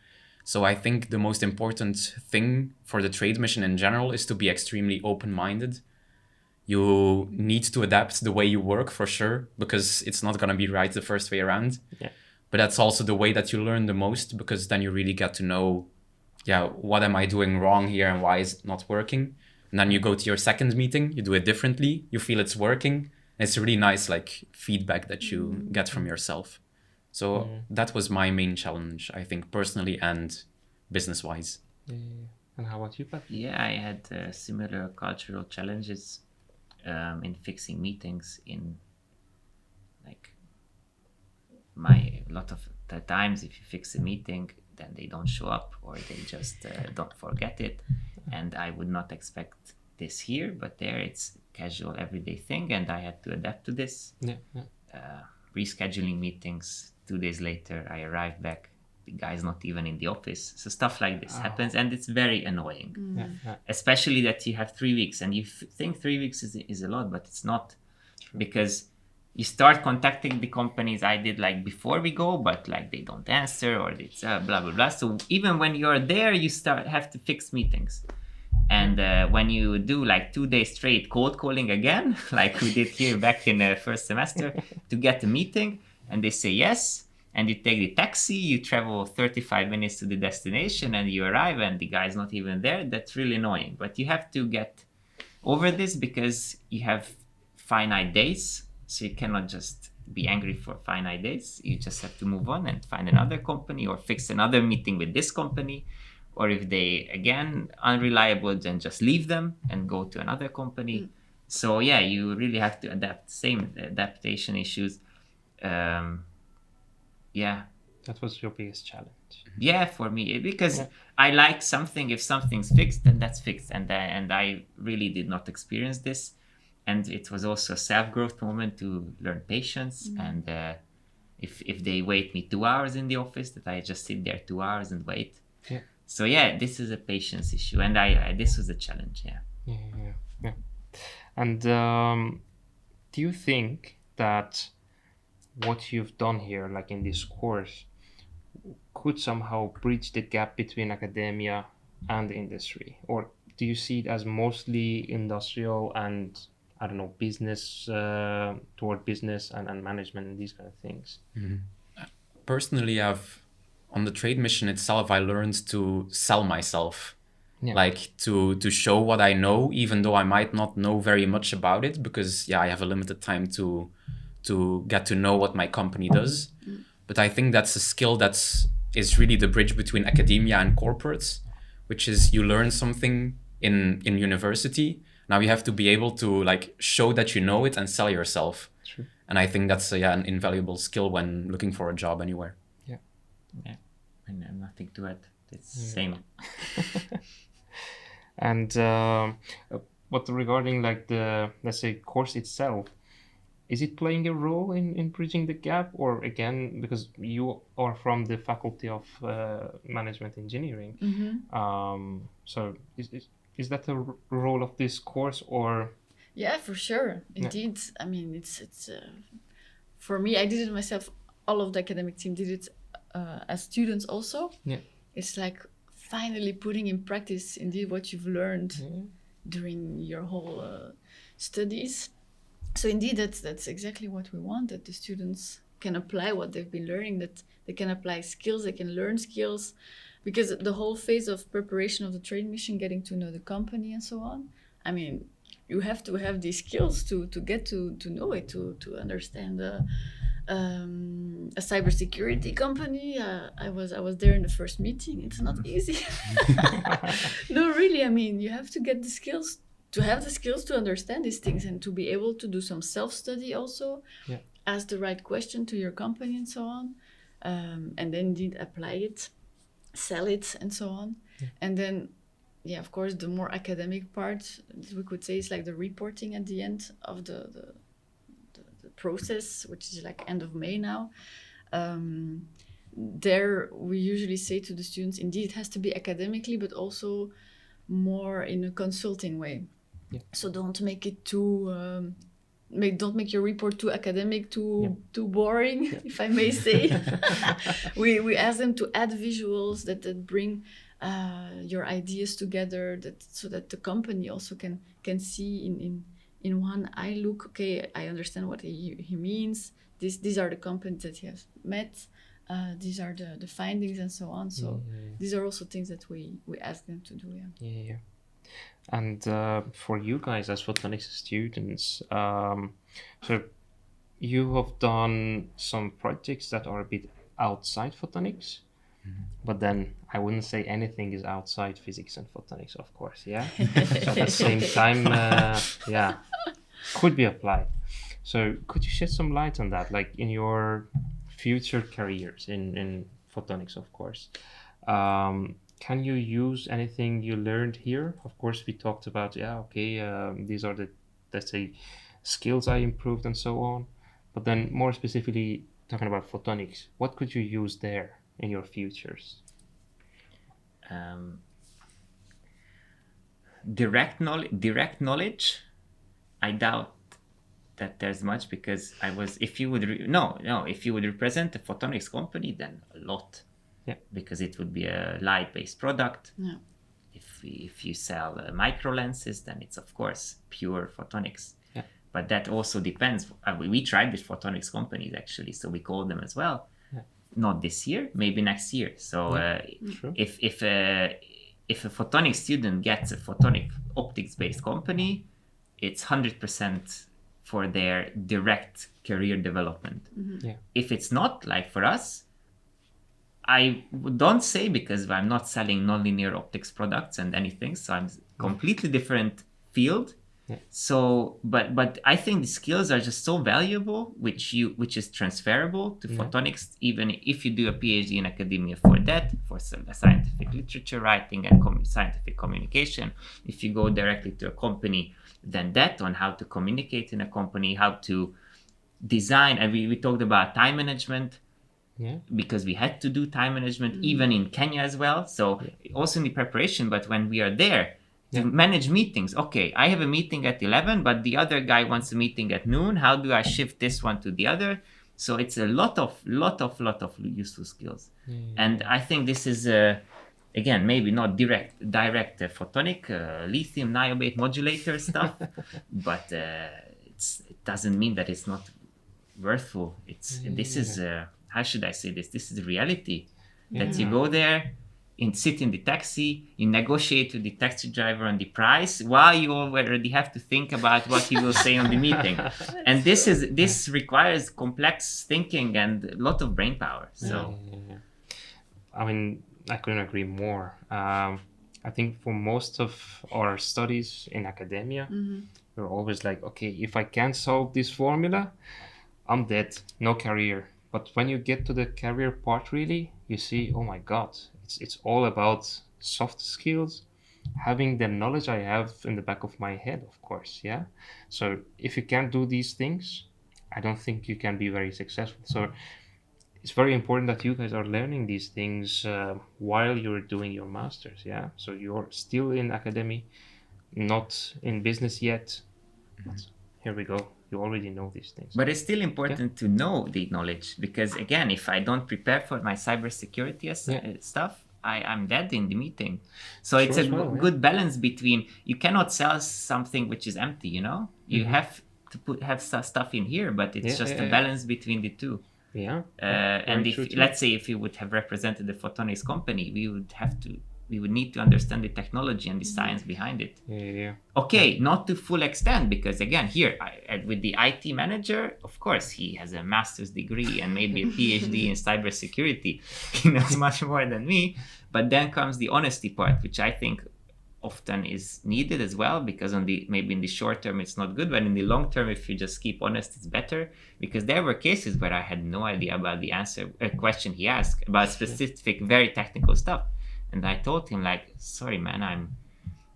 So I think the most important thing for the trade mission in general is to be extremely open-minded. You need to adapt the way you work for sure, because it's not going to be right the first way around. But that's also the way that you learn the most, because then you really get to know, what am I doing wrong here and why is it not working? And then you go to your second meeting, you do it differently, you feel it's working. And it's really nice feedback that you get from yourself. So that was my main challenge, I think, personally and business-wise. And how about you, Pat? I had similar cultural challenges in fixing meetings. In a lot of the times, if you fix a meeting, then they don't show up or they just don't forget it. And I would not expect this here, but there it's casual everyday thing, and I had to adapt to this. Rescheduling meetings, 2 days later I arrive back, the guy's not even in the office. So stuff like this happens, and it's very annoying. Especially that you have 3 weeks, and you think 3 weeks is a lot, but it's not. True. Because you start contacting the companies I did before we go, but they don't answer, or it's blah blah blah. So even when you're there, you have to fix meetings. And when you do 2 days straight cold calling again, like we did here back in the first semester, to get a meeting, and they say yes, and you take the taxi, you travel 35 minutes to the destination, and you arrive, and the guy's not even there, that's really annoying. But you have to get over this because you have finite days, so you cannot just be angry for finite days. You just have to move on and find another company or fix another meeting with this company. Or if they, again, unreliable, then just leave them and go to another company. So you really have to adapt. Same adaptation issues. That was your biggest challenge. For me, because I like something. If something's fixed, then that's fixed. And I really did not experience this. And it was also a self-growth moment to learn patience. And if they wait me 2 hours in the office, that I just sit there 2 hours and wait. So this is a patience issue, and this was a challenge. And do you think that what you've done here, like in this course, could somehow bridge the gap between academia and the industry? Or do you see it as mostly industrial and, I don't know, business, toward business and management and these kind of things? Personally, on the trade mission itself, I learned to sell myself. Yeah. Like to show what I know, even though I might not know very much about it, because I have a limited time to get to know what my company does. But I think that's a skill is really the bridge between academia and corporates, which is you learn something in university. Now you have to be able to like show that you know it and sell yourself. True. And I think that's an invaluable skill when looking for a job anywhere. Yeah. And nothing to add. It's the same. And but regarding like the, let's say, course itself, is it playing a role in bridging the gap? Or again, because you are from the Faculty of Management Engineering, so is that the role of this course, or? Yeah, for sure. Indeed. I mean, it's for me, I did it myself. All of the academic team did it as students also. Yeah. It's like finally putting in practice indeed what you've learned during your whole studies. So indeed, that's exactly what we want, that the students can apply what they've been learning, that they can apply skills, they can learn skills, because the whole phase of preparation of the trade mission, getting to know the company and so on, I mean, you have to have these skills to get to know it, to understand a cybersecurity company. I was there in the first meeting. It's not easy. No, really. I mean, you have to get the skills, to have the skills to understand these things, and to be able to do some self-study also, ask the right question to your company and so on, and then indeed apply it, sell it and so on. And then, of course, the more academic part, we could say, is like the reporting at the end of the process, which is like end of May now. There we usually say to the students, indeed it has to be academically, but also more in a consulting way. So don't make it too don't make your report too academic, too boring, if I may say. we ask them to add visuals that bring your ideas together, so that the company also can see in one eye look, okay, I understand what he means. These are the companies that he has met. These are the findings and so on. So these are also things that we ask them to do. And for you guys as Photonics students, so you have done some projects that are a bit outside Photonics, but then I wouldn't say anything is outside physics and photonics, of course. So at the same time, could be applied. So could you shed some light on that, like in your future careers in photonics, of course? Can you use anything you learned here? Of course, we talked about, these are the, let's say, skills I improved and so on. But then more specifically, talking about photonics, what could you use there in your futures? Direct knowledge, I doubt that there's much, because if you would represent a photonics company, then a lot. Because it would be a light-based product. If you sell micro lenses, then it's of course pure photonics. But that also depends. We tried with photonics companies actually, so we called them as well. Not this year, maybe next year. So if a photonics student gets a photonic optics-based company, it's 100% for their direct career development. If it's not, like for us, I don't say, because I'm not selling nonlinear optics products and anything, so I'm completely different field. So, but I think the skills are just so valuable, which is transferable to photonics, even if you do a PhD in academia for scientific literature writing and scientific communication. If you go directly to a company, then that on how to communicate in a company, how to design, and we talked about time management. Because we had to do time management even in Kenya as well. So also in the preparation, but when we are there, to manage meetings. Okay, I have a meeting at 11, but the other guy wants a meeting at noon. How do I shift this one to the other? So it's a lot of useful skills. And I think this is, again, maybe not direct photonic, lithium niobate modulator stuff, but it doesn't mean that it's not worthful. This is, how should I say this? This is reality. That you go there, and sit in the taxi, you negotiate with the taxi driver on the price while you already have to think about what he will say on the meeting. And this requires complex thinking and a lot of brain power. So, I mean, I couldn't agree more. I think for most of our studies in academia, we're always like, okay, if I can't solve this formula, I'm dead, no career. But when you get to the career part, really, you see, oh my God, it's all about soft skills, having the knowledge I have in the back of my head, of course, yeah? So if you can't do these things, I don't think you can be very successful. So it's very important that you guys are learning these things while you're doing your masters, yeah? So you're still in academy, not in business yet. But here we go. You already know these things. But it's still important to know the knowledge, because again, if I don't prepare for my cybersecurity stuff, I'm dead in the meeting. So it's a good balance between, you cannot sell something which is empty, you know? You have to have stuff in here, but it's just a balance between the two. And if, let's say, if you would have represented the Photonics company, we would need to understand the technology and the science behind it. Okay, not to full extent, because again, here with the IT manager, of course, he has a master's degree and maybe a PhD in cybersecurity. He knows much more than me. But then comes the honesty part, which I think often is needed as well, because maybe in the short term it's not good, but in the long term, if you just keep honest, it's better. Because there were cases where I had no idea about the question he asked about specific, very technical stuff. And I told him, like, sorry, man,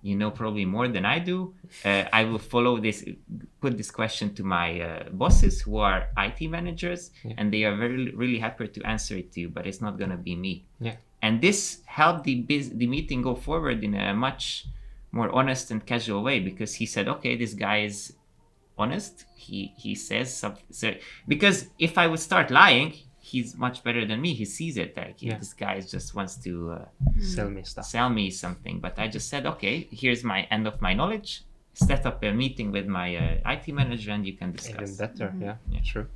you know probably more than I do. I will follow this, put this question to my bosses who are IT managers, and they are really happy to answer it to you, but it's not going to be me. And this helped the meeting go forward in a much more honest and casual way, because he said, okay, this guy is honest. He says something. So, because if I would start lying, he's much better than me. He sees it. Like, this guy just wants to sell me something. But I just said, okay, here's my end of my knowledge. Set up a meeting with my IT manager, and you can discuss. Even better, true.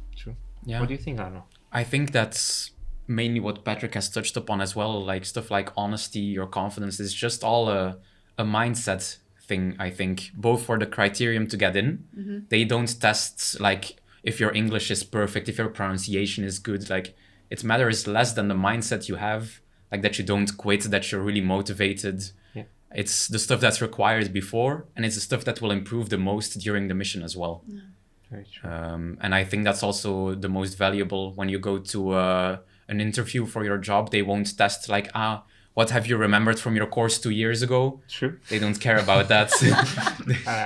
Yeah. What do you think, Arno? I think that's mainly what Patrick has touched upon as well. Like stuff like honesty or confidence is just all a mindset thing, I think, both for the criterion to get in. They don't test, like, if your English is perfect, if your pronunciation is good. Like, it matters less than the mindset you have, like that you don't quit, that you're really motivated. It's the stuff that's required before, and it's the stuff that will improve the most during the mission as well. Very true. And I think that's also the most valuable when you go to an interview for your job. They won't test like, what have you remembered from your course 2 years ago? True. They don't care about that.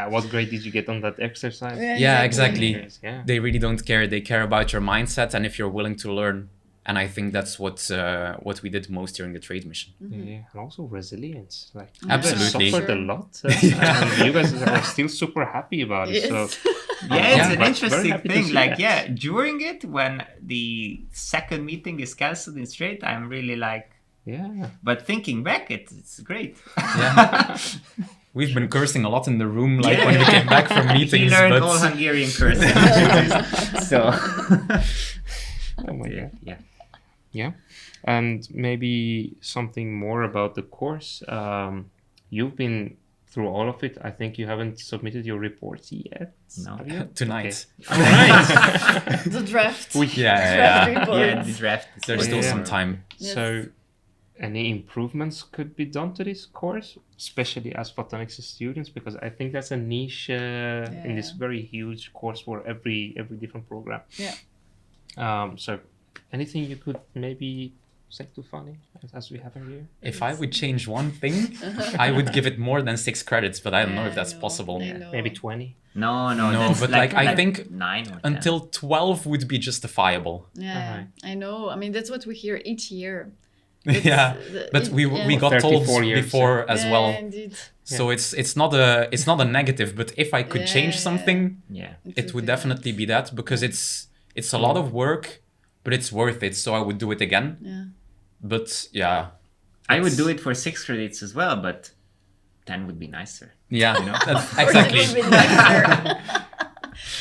What grade did you get on that exercise? Yeah, exactly. They really don't care. They care about your mindset and if you're willing to learn. And I think that's what we did most during the trade mission. And also resilience. Like, absolutely, you guys suffered a lot, and you guys are still super happy about it. So it's an interesting thing. Like, during it, when the second meeting is cancelled in straight, I'm really like, But thinking back, it's great. We've been cursing a lot in the room, like when we came back from meetings. He learned all Hungarian cursing. So. Oh my God. Yeah. And maybe something more about the course. You've been through all of it. I think you haven't submitted your reports yet. No. Tonight. Right. The draft. Report. The draft. There's still some time. Yes. So any improvements could be done to this course, especially as photonics students, because I think that's a niche in this very huge course for every different program. So anything you could maybe say to Fanny as we have her here? If I would change one thing, I would give it more than 6 credits, but I don't know if that's possible. Maybe 20. No, but like I think 9 or 10. until 12 would be justifiable. I know. I mean, that's what we hear each year. Yeah, but we got told 34 years, before as well. Indeed. So it's not a negative, but if I could change something, it would definitely be that, because it's a lot of work, but it's worth it. So I would do it again. Yeah. But yeah, I would do it for 6 credits as well, but 10 would be nicer. Yeah, you know? exactly.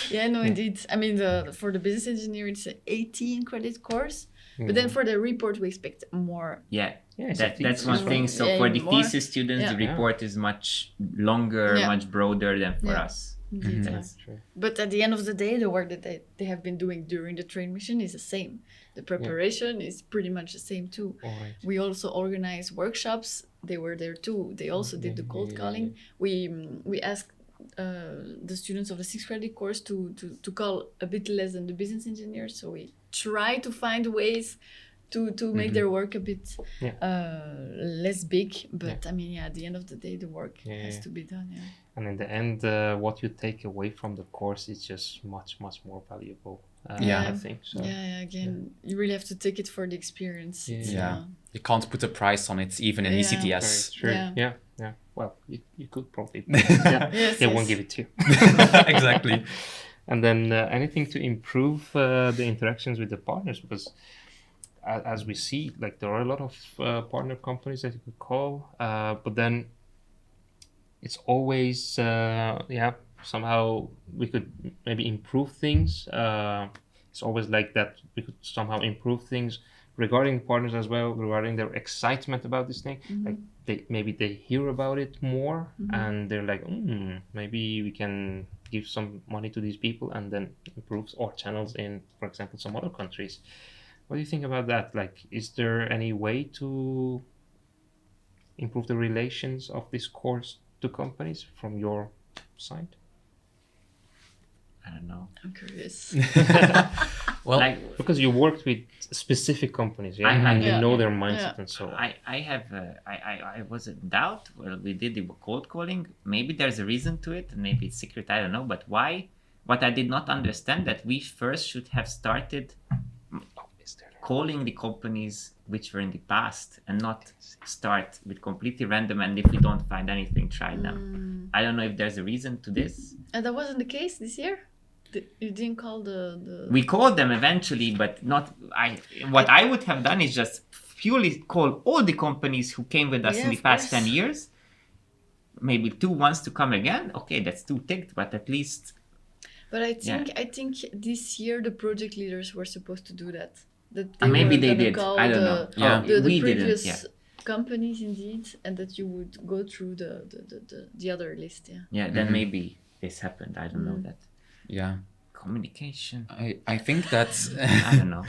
Yeah, no, indeed. I mean, for the business engineer, it's an 18 credit course. But then for the report, we expect more. Yeah, yeah, that's one thing. So for the thesis students, the report is much longer, much broader than for us. Indeed, That's true. But at the end of the day, the work that they have been doing during the train mission is the same. The preparation is pretty much the same too. Right. We also organize workshops. They were there too. They also did the cold calling. We asked the students of the 6 credit course to call a bit less than the business engineers. So we try to find ways to make their work a bit less big. But I mean, at the end of the day, the work has to be done. Yeah. And in the end, what you take away from the course is just much, much more valuable. I think so. Again, you really have to take it for the experience. You can't put a price on it, even in ECTS. Very true. Yeah. Well, you could probably. They won't give it to you. Exactly. And then anything to improve the interactions with the partners, because as we see, like there are a lot of partner companies that you could call, but then it's always somehow we could maybe improve things. It's always like that we could somehow improve things regarding partners as well, regarding their excitement about this thing. Like they hear about it more and they're like, maybe we can give some money to these people and then improve our channels in, for example, some other countries. What do you think about that? Like, is there any way to improve the relations of this course to companies from your side? I don't know. I'm curious. Well, because you worked with specific companies, and you know their mindset and so on. I was in doubt. Well, we did the cold calling. Maybe there's a reason to it, and maybe it's secret. I don't know. But why? What I did not understand that we first should have started calling the companies which were in the past and not start with completely random, and if we don't find anything, try them. I don't know if there's a reason to this. And that wasn't the case this year? You didn't call the... We called them eventually, but not... I would have done is just purely call all the companies who came with us in the past 10 years. Maybe 2 wants to come again. Okay, that's 2 ticked, but at least... But I think this year the project leaders were supposed to do that. Maybe they did. I don't know. The previous companies indeed, and that you would go through the other list. Then maybe this happened. I don't know that. Communication. I think that I don't know.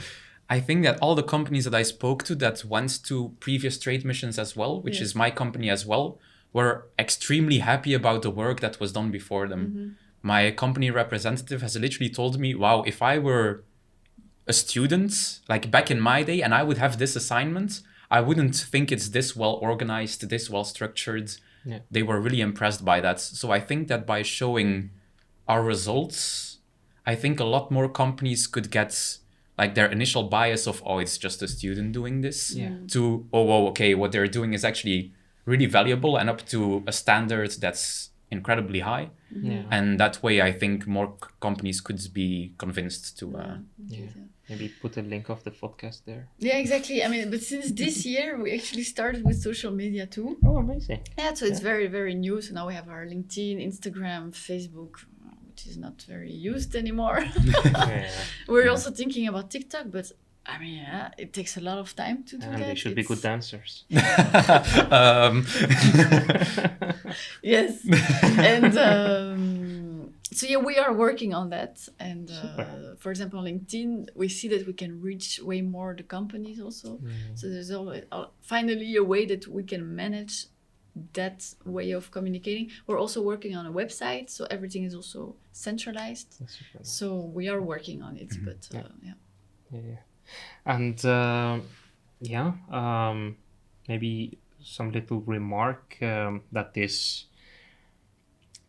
I think that all the companies that I spoke to that went to previous trade missions as well, which is my company as well, were extremely happy about the work that was done before them. My company representative has literally told me, wow, if I were a student, like back in my day, and I would have this assignment, I wouldn't think it's this well organized, this well structured. They were really impressed by that. So I think that by showing our results, I think a lot more companies could get like their initial bias of, it's just a student doing this, to, okay, what they're doing is actually really valuable and up to a standard that's incredibly high. And that way I think more companies could be convinced to maybe put a link of the Photcast there. Yeah, exactly. I mean, but since this year we actually started with social media too. Oh, amazing. So it's very, very new. So now we have our LinkedIn, Instagram, Facebook, which is not very used anymore. We're also thinking about TikTok, but I mean, it takes a lot of time to do that. And they should be good dancers. Yes. And so we are working on that. And for example, on LinkedIn, we see that we can reach way more the companies also. So there's always, finally a way that we can manage that way of communicating. We're also working on a website, so everything is also centralized. So we are working on it, but And maybe some little remark that this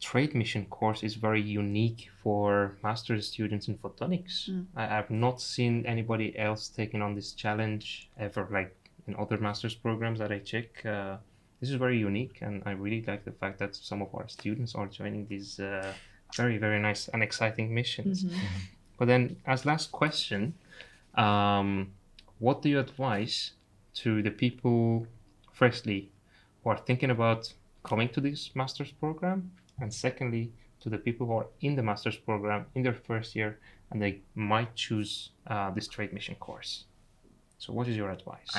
trade mission course is very unique for master's students in photonics. I have not seen anybody else taking on this challenge ever. Like in other master's programs that I check. This is very unique, and I really like the fact that some of our students are joining these very, very nice and exciting missions. But then, as last question, what do you advise to the people, firstly, who are thinking about coming to this master's program, and secondly, to the people who are in the master's program in their first year and they might choose this trade mission course? So what is your advice?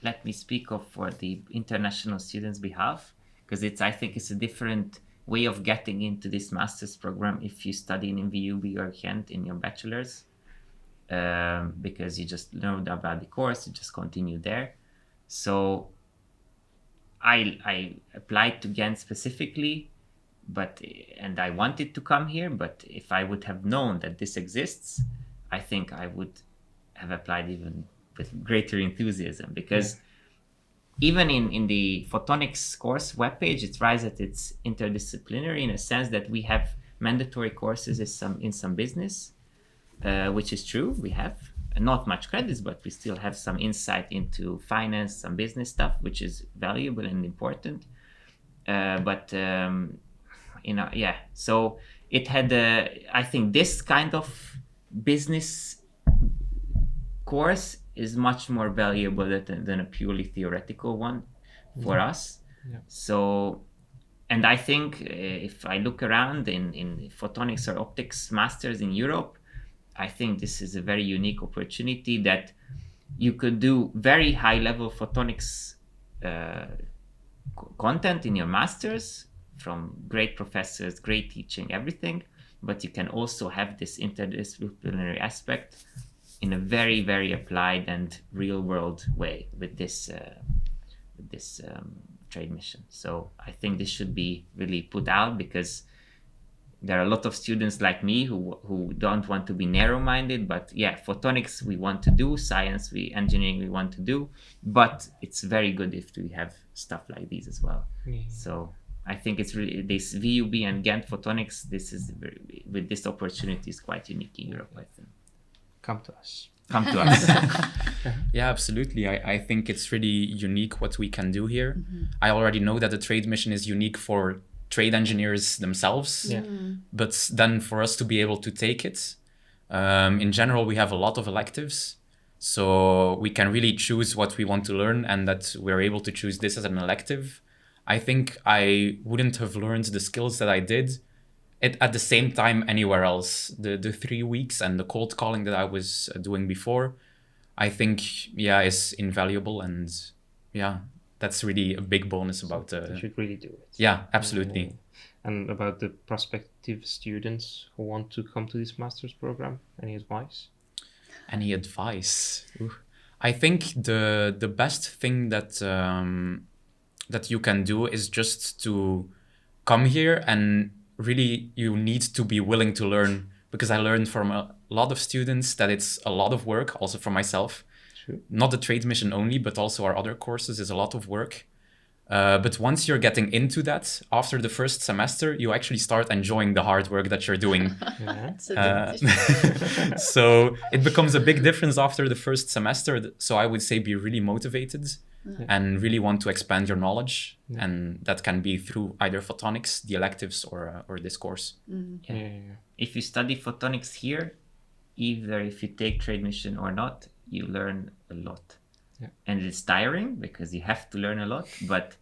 Let me speak of for the international students' behalf, because I think it's a different way of getting into this master's program if you study in VUB or Ghent in your bachelor's, because you just learned about the course, you just continue there. So I applied to Ghent specifically, and I wanted to come here, but if I would have known that this exists, I think I would have applied even with greater enthusiasm, because even in the Photonics course webpage, it writes that it's interdisciplinary in a sense that we have mandatory courses in some business, which is true. We have not much credits, but we still have some insight into finance, some business stuff, which is valuable and important. So it had, I think this kind of business course is much more valuable than a purely theoretical one for us. So, and I think if I look around in photonics or optics masters in Europe, I think this is a very unique opportunity that you could do very high level photonics content in your masters from great professors, great teaching, everything, but you can also have this interdisciplinary aspect in a very, very applied and real world way with this trade mission. So I think this should be really put out, because there are a lot of students like me who don't want to be narrow-minded, but photonics we want to do, science, engineering we want to do, but it's very good if we have stuff like these as well. So I think it's really this VUB and Ghent photonics, with this opportunity is quite unique in Europe, I think. Come to us. Yeah, absolutely. I think it's really unique what we can do here. I already know that the trade mission is unique for trade engineers themselves, but then for us to be able to take it, in general, we have a lot of electives, so we can really choose what we want to learn, and that we're able to choose this as an elective. I think I wouldn't have learned the skills that I did at the same time anywhere else. The 3 weeks and the cold calling that I was doing before, I think, is invaluable. And that's really a big bonus about... You should really do it. Yeah, absolutely. And about the prospective students who want to come to this master's program, any advice? Any advice? Ooh. I think the best thing that you can do is just to come here, and really you need to be willing to learn, because I learned from a lot of students that it's a lot of work, also from myself. True. Not the trade mission only, but also our other courses is a lot of work. But once you're getting into that, after the first semester, you actually start enjoying the hard work that you're doing. So it becomes a big difference after the first semester. So I would say be really motivated and really want to expand your knowledge. And that can be through either photonics, the electives, or this course. If you study photonics here, either if you take trade mission or not, you learn a lot. And it's tiring because you have to learn a lot, but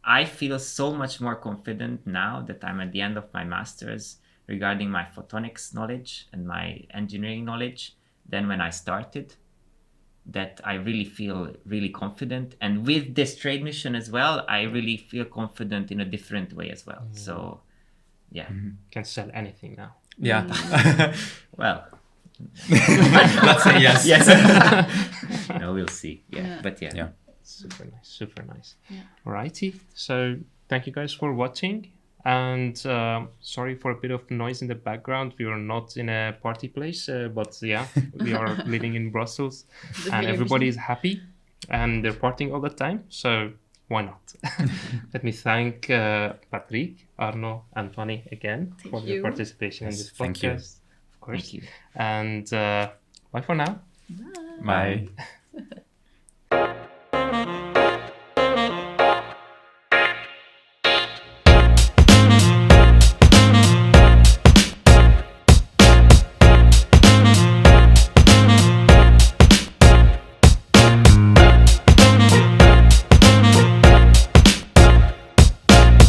I feel so much more confident now that I'm at the end of my master's regarding my photonics knowledge and my engineering knowledge than when I started, that I really feel really confident. And with this trade mission as well, I really feel confident in a different way as well. So Can sell anything now. Well, let's say yes. No, we'll see. But Super nice. Alrighty, so thank you guys for watching, and sorry for a bit of noise in the background. We are not in a party place, but we are living in Brussels, and everybody is happy and they're partying all the time, so why not? Let me thank Patrick, Arno, and Fanny again for their participation in this podcast. Thank you. Of course. Thank you. And bye for now. Bye.